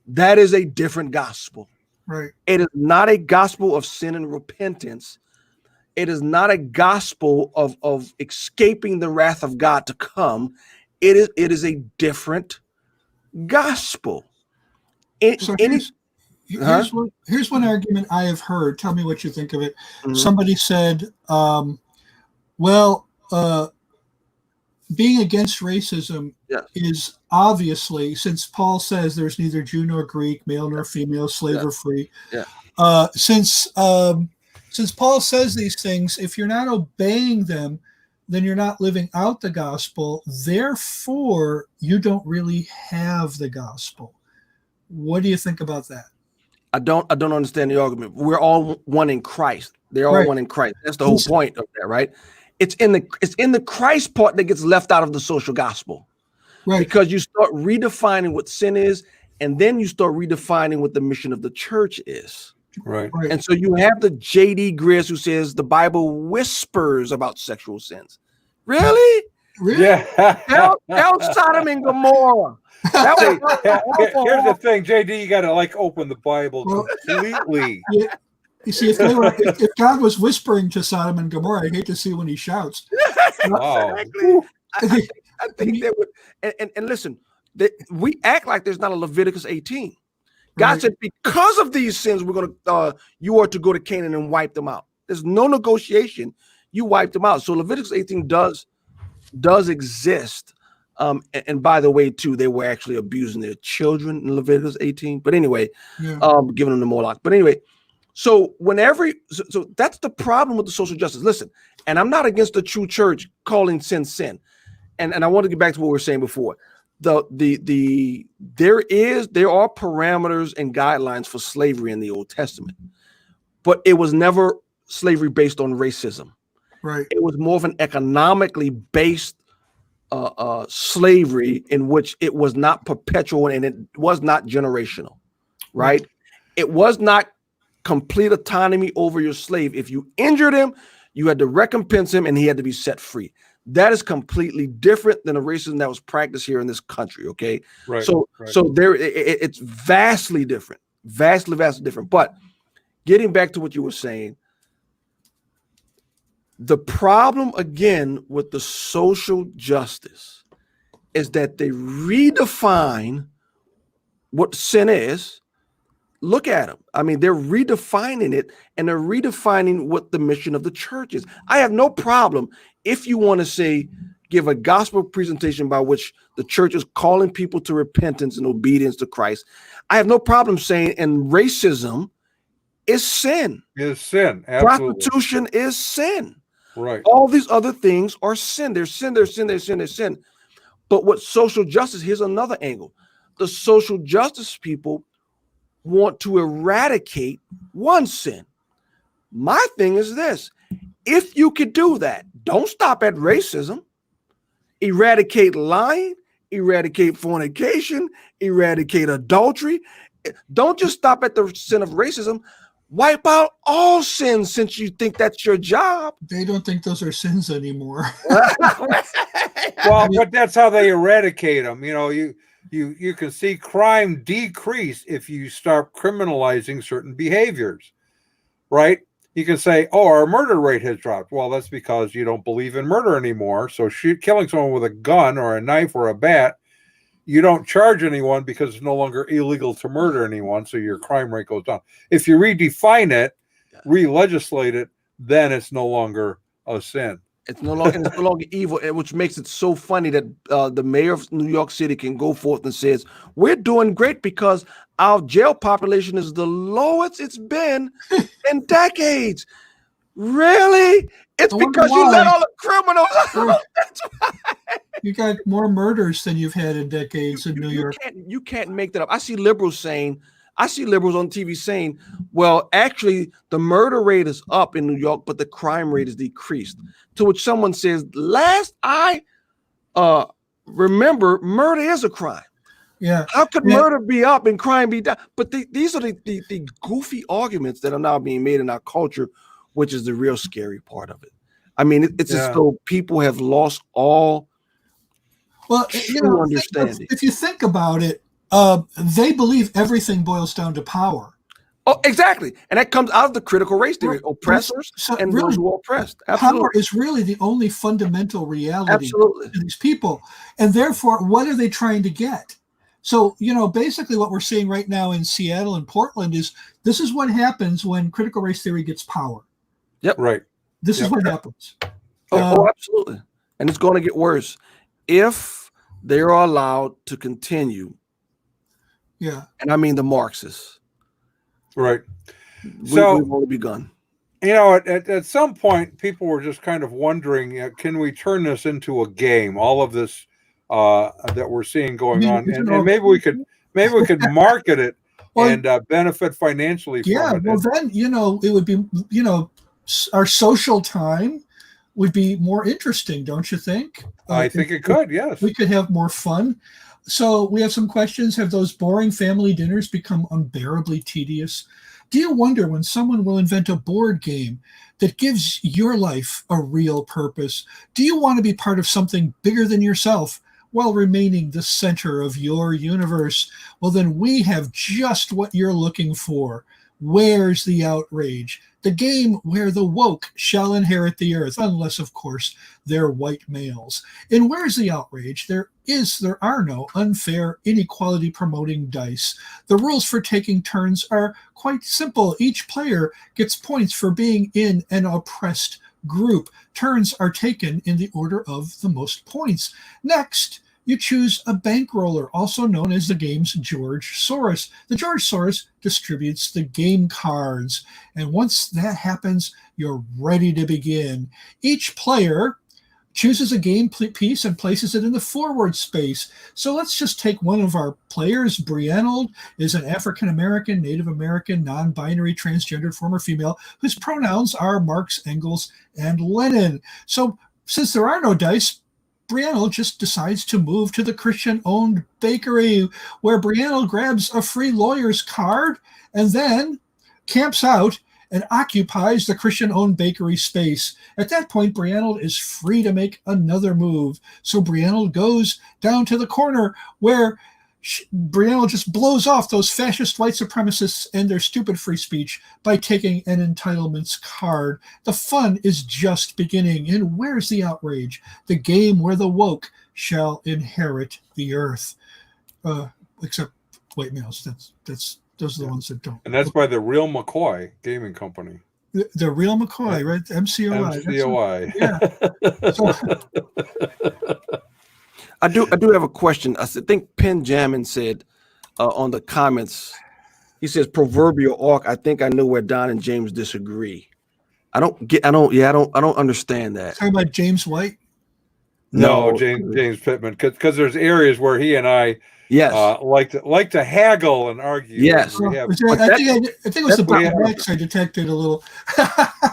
that is a different gospel. Right. It is not a gospel of sin and repentance. It is not a gospel of escaping the wrath of God to come. It is a different gospel. So here's one argument I have heard. Tell me what you think of it. Somebody said, being against racism is obviously, since Paul says there's neither Jew nor Greek, male nor female, slave or free. Since Paul says these things, if you're not obeying them, then you're not living out the gospel. Therefore, you don't really have the gospel. What do you think about that? I don't understand the argument. We're all one in Christ. They're all one in Christ. That's the whole point of that, right? It's in the Christ part that gets left out of the social gospel. Right. Because you start redefining what sin is, and then you start redefining what the mission of the church is. Right. And so you have the J.D. Greers who says the Bible whispers about sexual sins. Really? Yeah. Tell Sodom and Gomorrah. Here's the thing, JD, you got to open the Bible completely. Yeah. You see, if God was whispering to Sodom and Gomorrah, I hate to see when he shouts. Wow. Exactly. I think that would, and listen, we act like there's not a Leviticus 18. God said, because of these sins, you are to go to Canaan and wipe them out. There's no negotiation. You wipe them out. So Leviticus 18 does exist. And by the way, too, they were actually abusing their children in Leviticus 18. But anyway, giving them the Moloch. But anyway, so so that's the problem with the social justice. Listen, and I'm not against the true church calling sin. And I want to get back to what we were saying before. There are parameters and guidelines for slavery in the Old Testament, but it was never slavery based on racism. Right. It was more of an economically based slavery in which it was not perpetual and it was not generational. Right. It was not complete autonomy over your slave. If you injured him, you had to recompense him and he had to be set free. That is completely different than the racism that was practiced here in this country. Okay. Right. So there, it's vastly different, vastly different. But getting back to what you were saying, the problem again with the social justice is that they redefine what sin is. Look at them. I mean, they're redefining it, and they're redefining what the mission of the church is. I have no problem if you want to say, give a gospel presentation by which the church is calling people to repentance and obedience to Christ. I have no problem saying, and racism is sin. Is sin. Absolutely. Prostitution is sin. Right. All these other things are sin. They're sin. But what social justice, here's another angle. The social justice people want to eradicate one sin. My thing is this: if you could do that, don't stop at racism. eradicate lying, eradicate fornication, eradicate adultery. Don't just stop at the sin of racism. Wipe out all sins since you think that's your job. They don't think those are sins anymore. Well, but that's how they eradicate them. You know, you can see crime decrease if you start criminalizing certain behaviors, right? You can say, oh, our murder rate has dropped. Well, that's because you don't believe in murder anymore. So killing someone with a gun or a knife or a bat, you don't charge anyone because it's no longer illegal to murder anyone. So your crime rate goes down. If you redefine it, re-legislate it, then it's no longer a sin. It's no longer evil, which makes it so funny that the mayor of New York City can go forth and says, we're doing great because our jail population is the lowest it's been in decades. Really? It's because you let all the criminals out. That's why. You got more murders than you've had in decades in New York. You can't make that up. I see liberals on TV saying, well, actually, the murder rate is up in New York, but the crime rate is decreased. To which someone says, last I remember, murder is a crime. Yeah. How could murder be up and crime be down? But these are the goofy arguments that are now being made in our culture, which is the real scary part of it. I mean, it's as though people have lost all true understanding. If you think about it, they believe everything boils down to power. Oh, exactly. And that comes out of the critical race theory, oppressors and really, those who are oppressed. Absolutely. Power is really the only fundamental reality to these people. And therefore, what are they trying to get? So, basically what we're seeing right now in Seattle and Portland is this is what happens when critical race theory gets power. Yep. Right. This is what happens. Absolutely. And it's going to get worse if they are allowed to continue. Yeah. And I mean the Marxists. Right. We've only begun. At some point, people were just kind of wondering, can we turn this into a game? All of this that we're seeing going on. And maybe we could market it and benefit financially from it. Yeah, well then, it would be, our social time would be more interesting, don't you think? I think it could, yes. We could have more fun. So we have some questions. Have those boring family dinners become unbearably tedious? Do you wonder when someone will invent a board game that gives your life a real purpose? Do you want to be part of something bigger than yourself while remaining the center of your universe? Well, then we have just what you're looking for. Where's the outrage? The game where the woke shall inherit the earth, unless, of course, they're white males. And where's the outrage? There are no unfair, inequality-promoting dice. The rules for taking turns are quite simple. Each player gets points for being in an oppressed group. Turns are taken in the order of the most points. Next, you choose a bankroller, also known as the game's George Soros. The George Soros distributes the game cards. And once that happens, you're ready to begin. Each player chooses a game piece and places it in the forward space. So let's just take one of our players. Briannold is an African-American, Native American, non-binary, transgendered former female whose pronouns are Marx, Engels, and Lenin. So since there are no dice, Briannold just decides to move to the Christian-owned bakery, where Briannold grabs a free lawyer's card and then camps out and occupies the Christian-owned bakery space. At that point, Briannold is free to make another move. So Briannold goes down to the corner where Briannold just blows off those fascist white supremacists and their stupid free speech by taking an entitlements card. The fun is just beginning. And where's the outrage? The game where the woke shall inherit the earth. Except white males. Those are the ones that don't. And that's by the Real McCoy Gaming Company. The Real McCoy, right? MCOI. MCOI. I do have a question. I think Penjamin said on the comments, he says proverbial arc. I think I know where Don and James disagree. I don't understand that. Talking about James White? No, James Pittman, because there's areas where he and I like to haggle and argue. Yes. I think it was the Max I detected a little.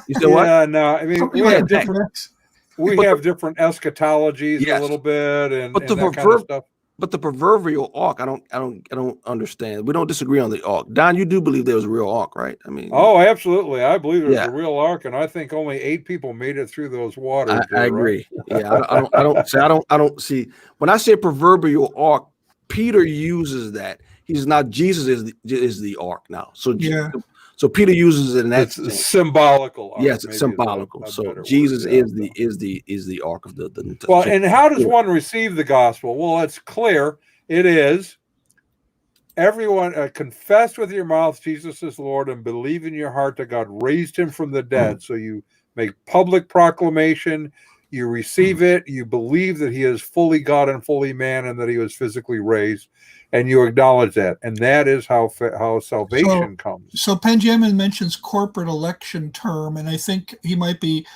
You said what? Yeah, no, I mean we have different. we have different eschatologies Yes. a little bit and But the that kind of stuff. But the proverbial ark, I don't understand. We don't disagree on the ark. Don, you do believe there was a real ark, right? I mean, Oh, absolutely. I believe there's yeah. a real ark, and I think only 8 people made it through those waters. I agree. Right? Yeah, I don't see when I say proverbial ark, Peter uses that. He's not Jesus is the ark now. So Yeah. So Peter uses it in that It's sense. symbolical. Ark, yes, it's symbolical. So Jesus is the ark of the well, and how does one receive the gospel? Well, it's clear. It is everyone confess with your mouth Jesus is Lord and believe in your heart that God raised him from the dead. So you make public proclamation, you receive it, you believe that he is fully God and fully man and that he was physically raised, and you acknowledge that. And that is how salvation comes. So Benjamin mentions corporate election term, and I think he might be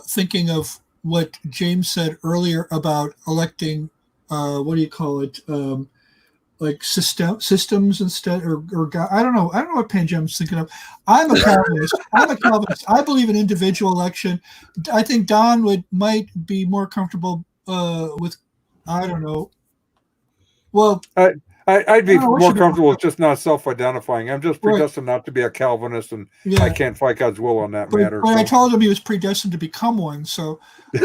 thinking of what James said earlier about electing, what do you call it? Like systems instead, or God. I don't know what Panjam's thinking of. I'm a Calvinist. I believe in individual election. I think Don might be more comfortable with, I don't know. Well, I'd be more comfortable with just not self-identifying. I'm just predestined not to be a Calvinist, and I can't fight God's will on that matter. But I told him he was predestined to become one. So, we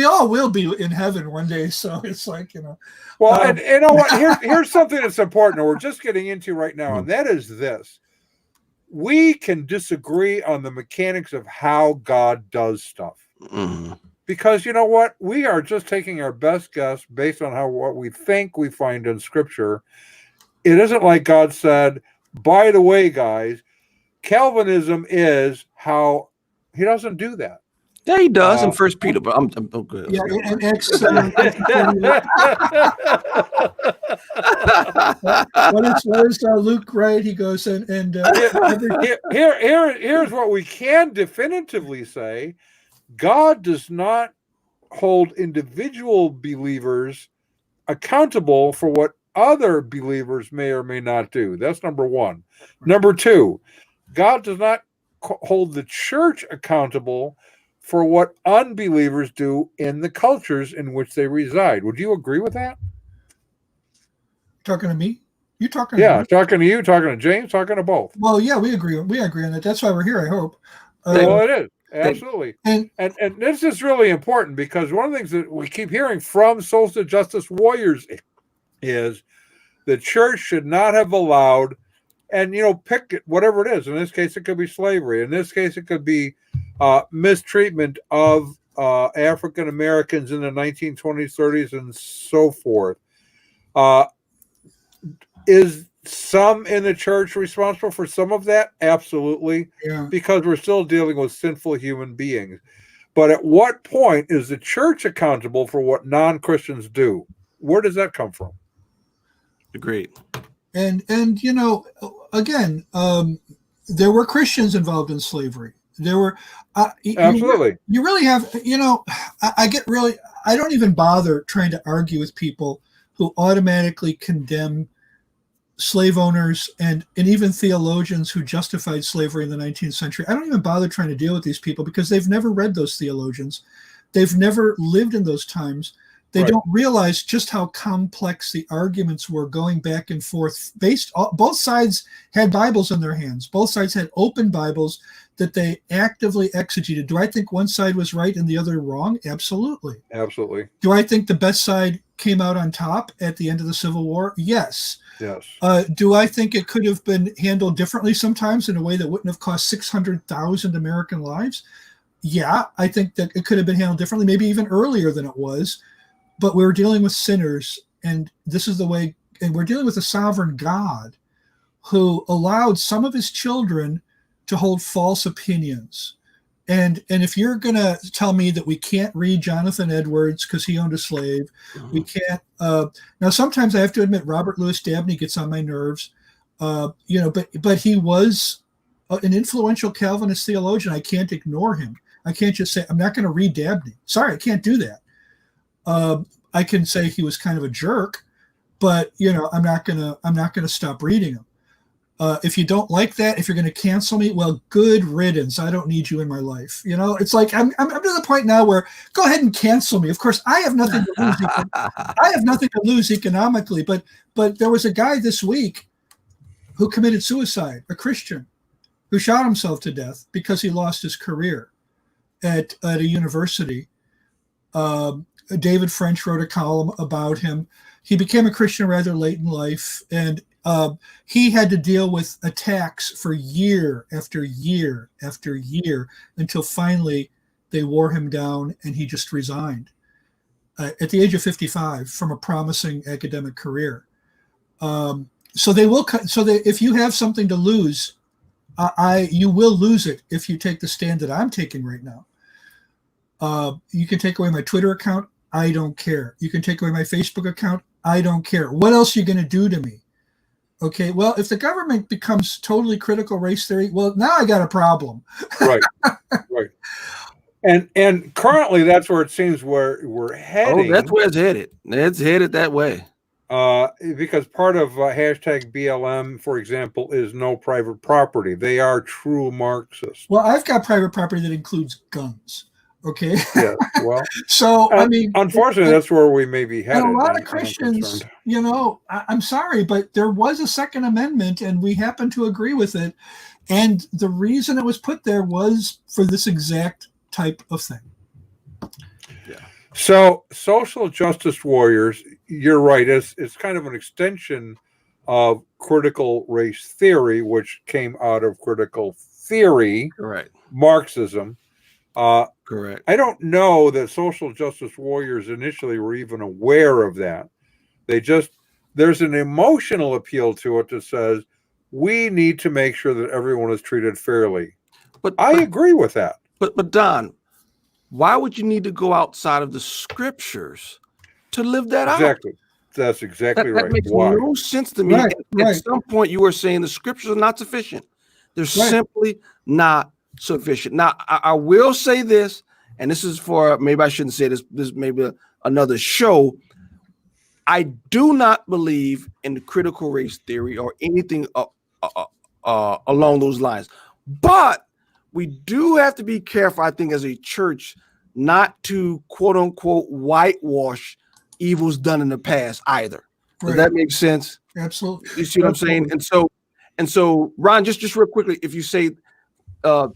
all will be in heaven one day. So it's like, you know. Well, and you know what? Here's something that's important, and we're just getting into right now, and that is this: we can disagree on the mechanics of how God does stuff. Mm-hmm. Because you know what? We are just taking our best guess based on what we think we find in Scripture. It isn't like God said, by the way, guys, Calvinism is how. He doesn't do that. Yeah, he does in First Peter, but I'm good. Yeah, and Acts. What is Luke, right? He goes here's what we can definitively say. God does not hold individual believers accountable for what other believers may or may not do. That's number one. Number two, God does not hold the church accountable for what unbelievers do in the cultures in which they reside. Would you agree with that? Talking to me? You talking? Yeah, talking to you, talking to James, talking to both. Well, yeah, we agree. We agree on that. That's why we're here, I hope. Well, it is. Absolutely. And this is really important because one of the things that we keep hearing from social justice warriors is the church should not have allowed, and pick it, whatever it is. In this case, it could be slavery. In this case, it could be mistreatment of African Americans in the 1920s, 30s, and so forth. Is some in the church responsible for some of that? Absolutely. Yeah. Because we're still dealing with sinful human beings. But at what point is the church accountable for what non-Christians do? Where does that come from? Agreed. And again, there were Christians involved in slavery. There were absolutely. You really have, I don't even bother trying to argue with people who automatically condemn slave owners and even theologians who justified slavery in the 19th century. I don't even bother trying to deal with these people because they've never read those theologians. They've never lived in those times. They don't realize just how complex the arguments were going back and forth. Both sides had Bibles in their hands. Both sides had open Bibles that they actively exegeted. Do I think one side was right and the other wrong? Absolutely. Absolutely. Do I think the best side came out on top at the end of the Civil War? Yes. Yes. Do I think it could have been handled differently sometimes in a way that wouldn't have cost 600,000 American lives? Yeah, I think that it could have been handled differently, maybe even earlier than it was. But we were dealing with sinners, and this is the way, and we're dealing with a sovereign God who allowed some of his children to hold false opinions. And if you're going to tell me that we can't read Jonathan Edwards because he owned a slave, we can't. Now, sometimes I have to admit Robert Louis Dabney gets on my nerves, but he was an influential Calvinist theologian. I can't ignore him. I can't just say I'm not going to read Dabney. Sorry, I can't do that. I can say he was kind of a jerk, but I'm not gonna stop reading him. If you don't like that, if you're going to cancel me, well, good riddance. I don't need you in my life. It's like I'm to the point now where go ahead and cancel me. Of course, I have nothing to lose. I have nothing to lose economically. But there was a guy this week who committed suicide, a Christian, who shot himself to death because he lost his career at a university. David French wrote a column about him. He became a Christian rather late in life, and he had to deal with attacks for year after year after year until finally they wore him down and he just resigned at the age of 55 from a promising academic career. So if you have something to lose, you will lose it if you take the stand that I'm taking right now. You can take away my Twitter account. I don't care. You can take away my Facebook account. I don't care. What else are you going to do to me? Okay, well, if the government becomes totally critical race theory, well, now I got a problem. Right. And currently, that's where it seems we're heading. Oh, that's where it's headed. It's headed that way. Because part of hashtag BLM, for example, is no private property. They are true Marxists. Well, I've got private property that includes guns. Okay. Yeah. Well. So I mean, unfortunately, that's where we may be headed. And a lot of Christians, I'm sorry, but there was a Second Amendment, and we happen to agree with it. And the reason it was put there was for this exact type of thing. Yeah. So, social justice warriors, you're right. It's kind of an extension of critical race theory, which came out of critical theory, Correct. Marxism. Correct. I don't know that social justice warriors initially were even aware of that. There's an emotional appeal to it that says we need to make sure that everyone is treated fairly. But I agree with that. But Don, why would you need to go outside of the scriptures to live that out? Exactly. That's exactly right. That makes Why? no sense to me. Right. At some point, you were saying the scriptures are not sufficient. They're simply not sufficient. Now, I will say this, and this is for, maybe I shouldn't say this, this may be another show. I do not believe in the critical race theory or anything along those lines. But we do have to be careful, I think, as a church, not to quote unquote whitewash evils done in the past either. Does that make sense? Absolutely. You see what I'm saying? And so, Ron, just real quickly, if you say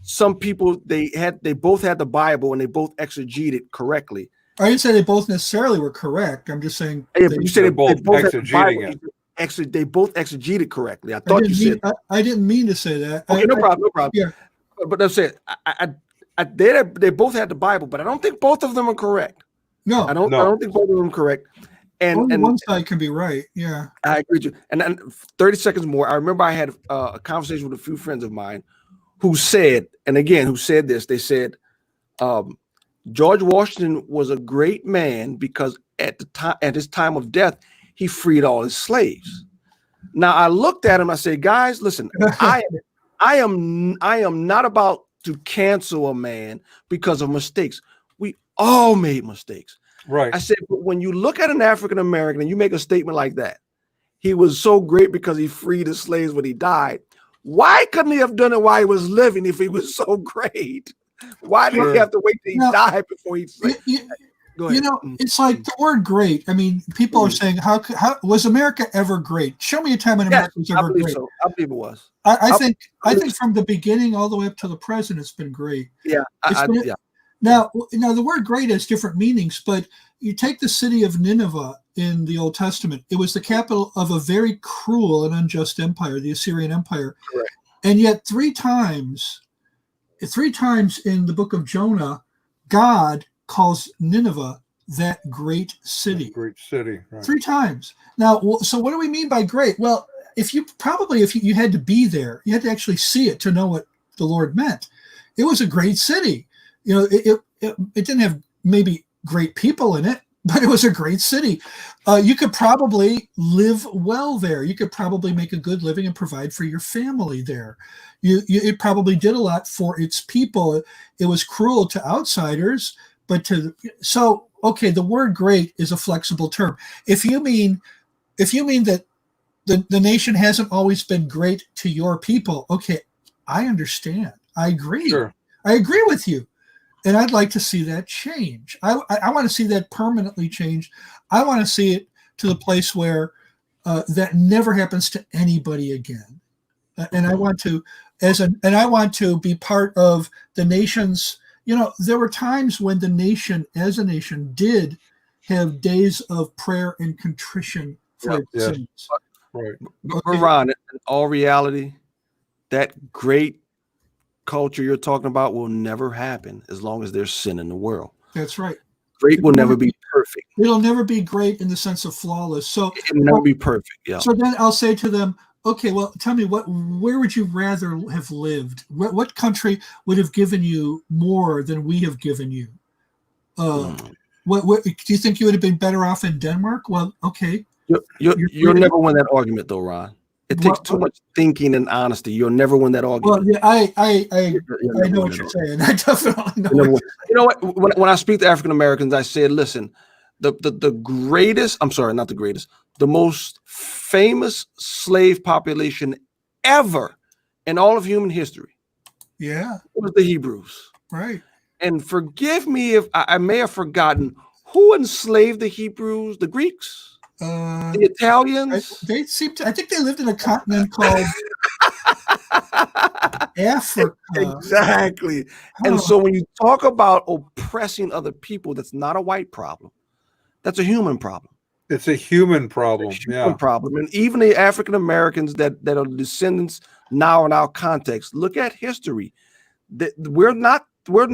some people they both had the Bible and they both exegeted correctly. I didn't say they both necessarily were correct. I'm just saying. Yeah, but you said they both exegeting it. They both exegeted correctly. I thought you said. I didn't mean to say that. Okay, no problem. Yeah. But that's it. They both had the Bible, but I don't think both of them are correct. No, I don't think both of them are correct. Only one side can be right. Yeah, I agree with you. And then 30 seconds more. I remember I had a conversation with a few friends of mine who said this. They said George Washington was a great man because at his time of death, he freed all his slaves. Now I looked at him. I said, guys, listen, I am not about to cancel a man because of mistakes. We all made mistakes. Right. I said, but when you look at an African American and you make a statement like that, he was so great because he freed his slaves when he died. Why couldn't he have done it while he was living if he was so great? Why did he have to wait till he died before he? Go ahead. It's like the word "great." I mean, people are saying, "How was America ever great?" Show me a time when America was ever great. So. I believe it was. I think from the beginning all the way up to the present, it's been great. Yeah. Now, the word "great" has different meanings, but you take the city of Nineveh in the Old Testament. It was the capital of a very cruel and unjust empire, the Assyrian Empire. Correct. And yet three times in the book of Jonah, God calls Nineveh that great city. Great city. Right. 3 times. Now, so what do we mean by great? Well, if you had to be there, you had to actually see it to know what the Lord meant. It was a great city. It didn't have maybe great people in it, but it was a great city. You could probably live well there. You could probably make a good living and provide for your family there. It probably did a lot for its people. It was cruel to outsiders, but the word "great" is a flexible term. If you mean that the nation hasn't always been great to your people. Okay, I understand. I agree. Sure. I agree with you. And I'd like to see that change. I want to see that permanently change. I want to see it to the place where that never happens to anybody again. And I want to, I want to be part of the nation's. There were times when the nation, as a nation, did have days of prayer and contrition for its sins. Right. But Ron, in all reality, that great culture you're talking about will never happen as long as there's sin in the world. That's right. Great will never be perfect. It'll never be great in the sense of flawless. So it will never be perfect. Yeah. So then I'll say to them, okay, well, tell me where would you rather have lived? What country would have given you more than we have given you? What do you think you would have been better off in Denmark? Well, okay. You'll never win that argument, though, Ron. It takes too much thinking and honesty. You'll never win that argument. Well, yeah, I know what you're saying. I definitely know. You know what? When I speak to African Americans, I say, listen, the greatest. I'm sorry, not the greatest. The most famous slave population ever in all of human history. Yeah, was the Hebrews. Right. And forgive me if I may have forgotten who enslaved the Hebrews. The Greeks. The Italians. I think they lived in a continent called Africa. Exactly. And so when you talk about oppressing other people, that's not a white problem. That's a human problem. It's a human problem. It's a human problem. And even the African Americans that are descendants now in our context, look at history. We're not the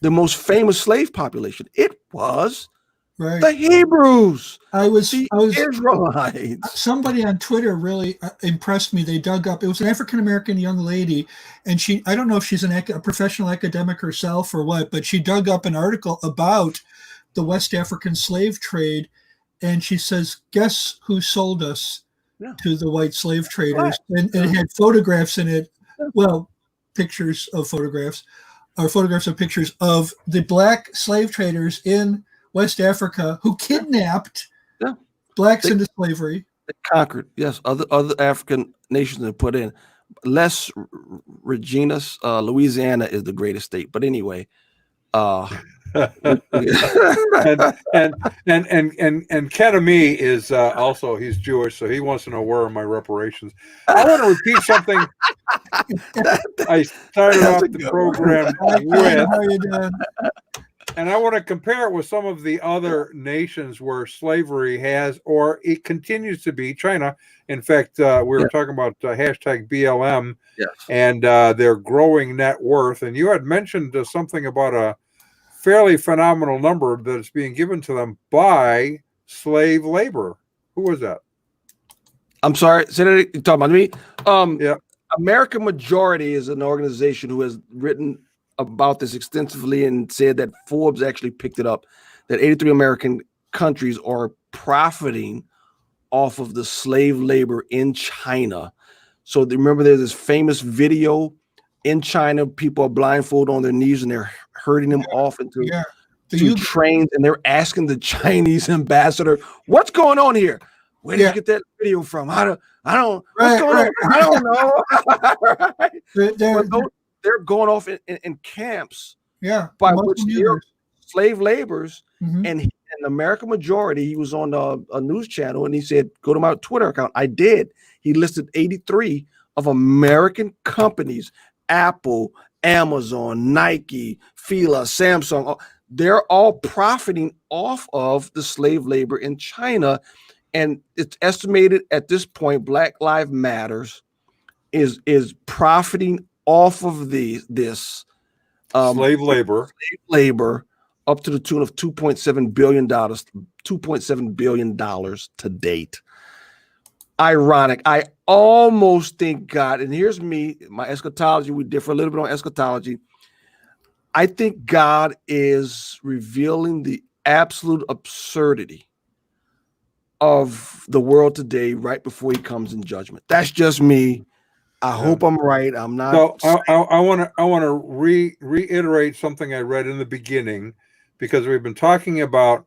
most famous slave population. It was the Hebrews. I was Israelites. Somebody on Twitter really impressed me. They dug up. It was an African American young lady, and I don't know if she's a professional academic herself or what, but she dug up an article about the West African slave trade, and she says, "Guess who sold us to the white slave traders?" And it had photographs in it. Well, pictures of photographs, or photographs of pictures of the black slave traders in West Africa who kidnapped blacks into slavery. They conquered, yes. Other African nations have put in. Les Reginas, Louisiana is the greatest state. But anyway, and Kenami is also, he's Jewish, so he wants to know where are my reparations. I want to repeat something I started off the program with. And I want to compare it with some of the other nations where slavery has, or it continues to be, China. In fact, we were talking about hashtag BLM and their growing net worth. And you had mentioned something about a fairly phenomenal number that's being given to them by slave labor. Who was that? I'm sorry. Say that. You talking about me? American Majority is an organization who has written about this extensively and said that Forbes actually picked it up, that 83 American countries are profiting off of the slave labor in China. So remember, there's this famous video in China, people are blindfolded on their knees and they're herding them off into trains, and they're asking the Chinese ambassador, what's going on here? Where did you get that video from? I don't what's going on? I don't know. They're going off in camps by which they're slave laborers. And an American Majority, he was on a news channel and he said, go to my Twitter account. I did. He listed 83 of American companies, Apple, Amazon, Nike, Fila, Samsung. They're all profiting off of the slave labor in China. And it's estimated at this point, Black Lives Matters is profiting off of this slave labor up to the tune of $2.7 billion to date. Ironic. I almost think God, and here's me, my eschatology, we differ a little bit on eschatology. I think God is revealing the absolute absurdity of the world today right before he comes in judgment. That's just me. I hope I'm right. I'm not. So I want to reiterate something I read in the beginning, because we've been talking about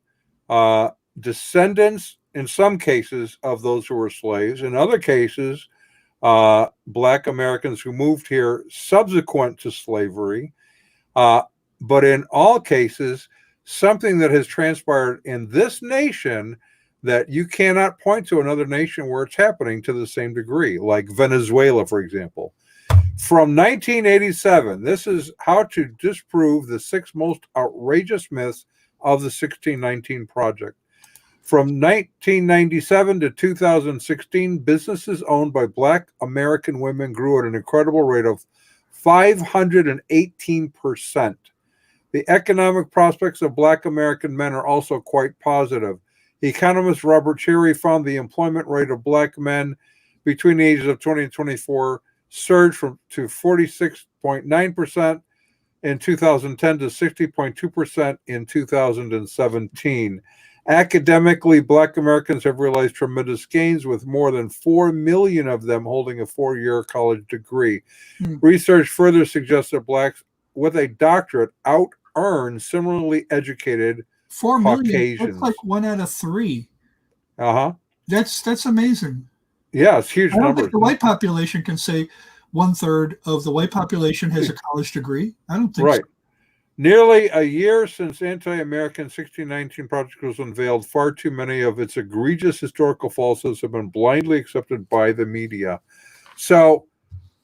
descendants in some cases, of those who were slaves. In other cases, Black Americans who moved here subsequent to slavery. But in all cases, something that has transpired in this nation that you cannot point to another nation where it's happening to the same degree, like Venezuela, for example. From 1987, this is how to disprove the 6 most outrageous myths of the 1619 Project. From 1997 to 2016, businesses owned by Black American women grew at an incredible rate of 518%. The economic prospects of Black American men are also quite positive. Economist Robert Cherry found the employment rate of Black men between the ages of 20 and 24 surged to 46.9% in 2010 to 60.2% in 2017. Academically, Black Americans have realized tremendous gains, with more than 4 million of them holding a 4-year college degree. Research further suggests that Blacks with a doctorate out-earn similarly educated 4 million. Caucasians. That's like 1 out of 3. Uh-huh. That's amazing. Yeah, it's huge I don't numbers. think the white population can say 1/3 of the white population has a college degree. I don't think Right. so. Nearly a year since anti-American 1619 Project was unveiled, far too many of its egregious historical falsehoods have been blindly accepted by the media. So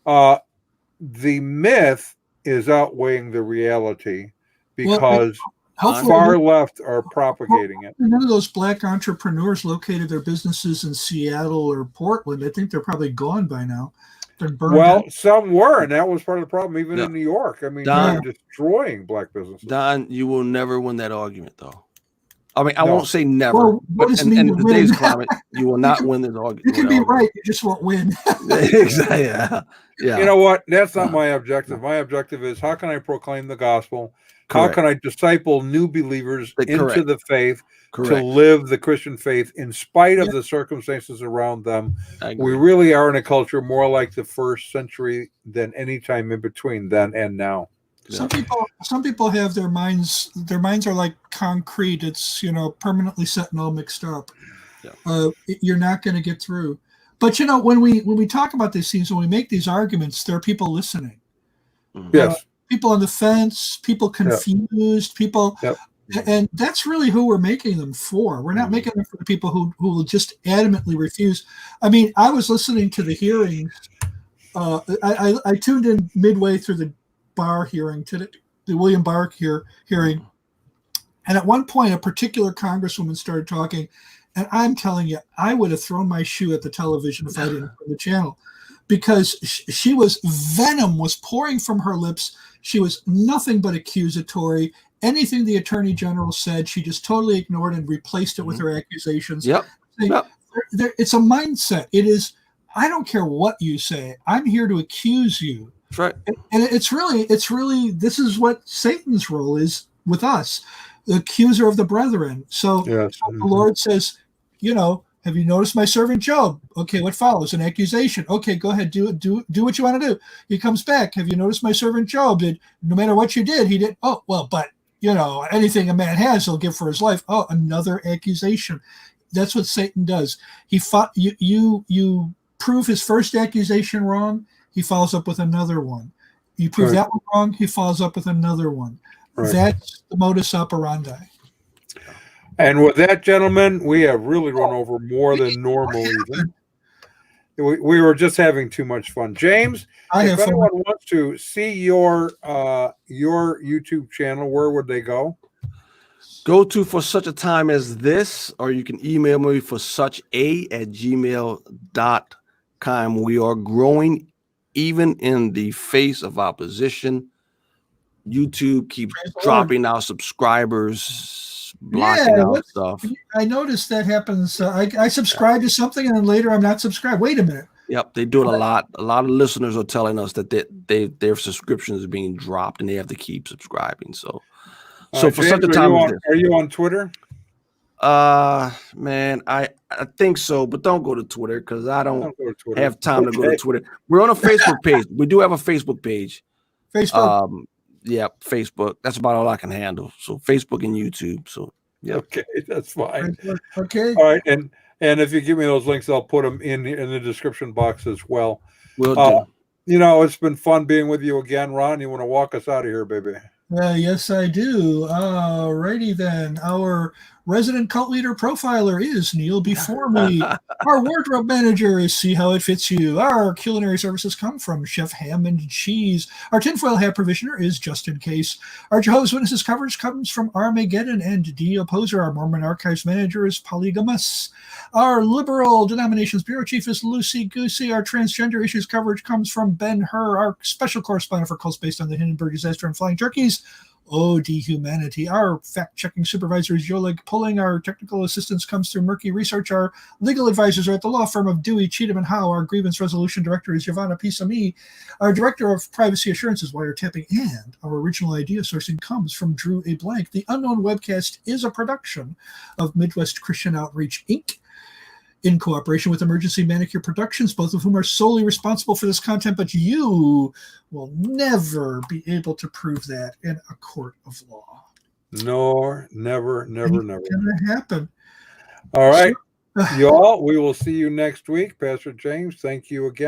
the myth is outweighing the reality because far left are propagating it. None of those Black entrepreneurs located their businesses in Seattle or Portland. I think they're probably gone by now. Well, some were, and that was part of the problem, even in New York. I mean, they're destroying Black businesses. Don, you will never win that argument, though. I mean, I won't say never, but in today's climate, you will not win this argument. You can be right, you just won't win. Exactly. Yeah. You know what? That's not my objective. My objective is, how can I proclaim the gospel? Correct. How can I disciple new believers into the faith to live the Christian faith in spite of the circumstances around them? We really are in a culture more like the first century than any time in between then and now. Some people have their minds are like concrete. It's, permanently set and all mixed up. You're not going to get through. But when we talk about these things, when we make these arguments, there are people listening. Yes. People on the fence, people confused, people, and that's really who we're making them for. We're not making them for the people who will just adamantly refuse. I mean, I was listening to the hearings. I tuned in midway through the Barr hearing, to the William Barr hearing, and at one point, a particular congresswoman started talking, and I'm telling you, I would have thrown my shoe at the television if I didn't turn the channel, because venom was pouring from her lips. She was nothing but accusatory. Anything the attorney general said, she just totally ignored and replaced it with her accusations. It's a mindset. It is, I don't care what you say. I'm here to accuse you. That's right. And it's really, this is what Satan's role is with us, the accuser of the brethren. So the Lord says, have you noticed my servant Job? Okay, what follows? An accusation. Okay, go ahead, do what you want to do. He comes back. Have you noticed my servant Job? No matter what you did, he did. Oh, well, but anything a man has, he'll give for his life. Oh, another accusation. That's what Satan does. He fought you prove his first accusation wrong, he follows up with another one. You prove that one wrong, he follows up with another one. That's the modus operandi. And with that, gentlemen, we have really run over more than normal. Even we were just having too much fun. James, if anyone wants to see your YouTube channel, where would they go? Go to For Such a Time as This, or you can email me for sucha@gmail.com. We are growing even in the face of opposition. YouTube keeps dropping our subscribers, blocking out stuff. I noticed that happens. I subscribe to something and then later I'm not subscribed. Wait a minute. Yep, they do it a lot. A lot of listeners are telling us that their subscriptions are being dropped and they have to keep subscribing. So for James, such a time as this. Are you on Twitter? Man, I think so, but don't go to Twitter because I don't have time to go to Twitter. We're on a Facebook page. We do have a Facebook page. Facebook. Facebook. That's about all I can handle. So Facebook and YouTube. So Yep. Okay, that's fine. Okay. All right, and if you give me those links, I'll put them in the description box as well. Will do. It's been fun being with you again, Ron. You want to walk us out of here, baby? Yes, I do. Righty then. Our resident cult leader profiler is Neil before me. Our wardrobe manager is See How It Fits You. Our culinary services come from Chef Ham and Cheese. Our tinfoil hat provisioner is Just In Case. Our Jehovah's Witnesses coverage comes from Armageddon and D Opposer. Our Mormon Archives manager is Polygamous. Our liberal denominations bureau chief is Lucy Goosey. Our transgender issues coverage comes from Ben Hur. Our special correspondent for cults based on the Hindenburg disaster and flying turkeys, OD Humanity. Our fact-checking supervisor is Yoleg Pulling. Our technical assistance comes through Murky Research. Our legal advisors are at the law firm of Dewey, Cheatham, and Howe. Our grievance resolution director is Giovanna Pisami. Our director of privacy assurance is Wiretapping. And our original idea sourcing comes from Drew A. Blank. The Unknown Webcast is a production of Midwest Christian Outreach, Inc., in cooperation with Emergency Manicure Productions, both of whom are solely responsible for this content, but you will never be able to prove that in a court of law. No, never. It's going to happen. All right. You all, we will see you next week. Pastor James, thank you again.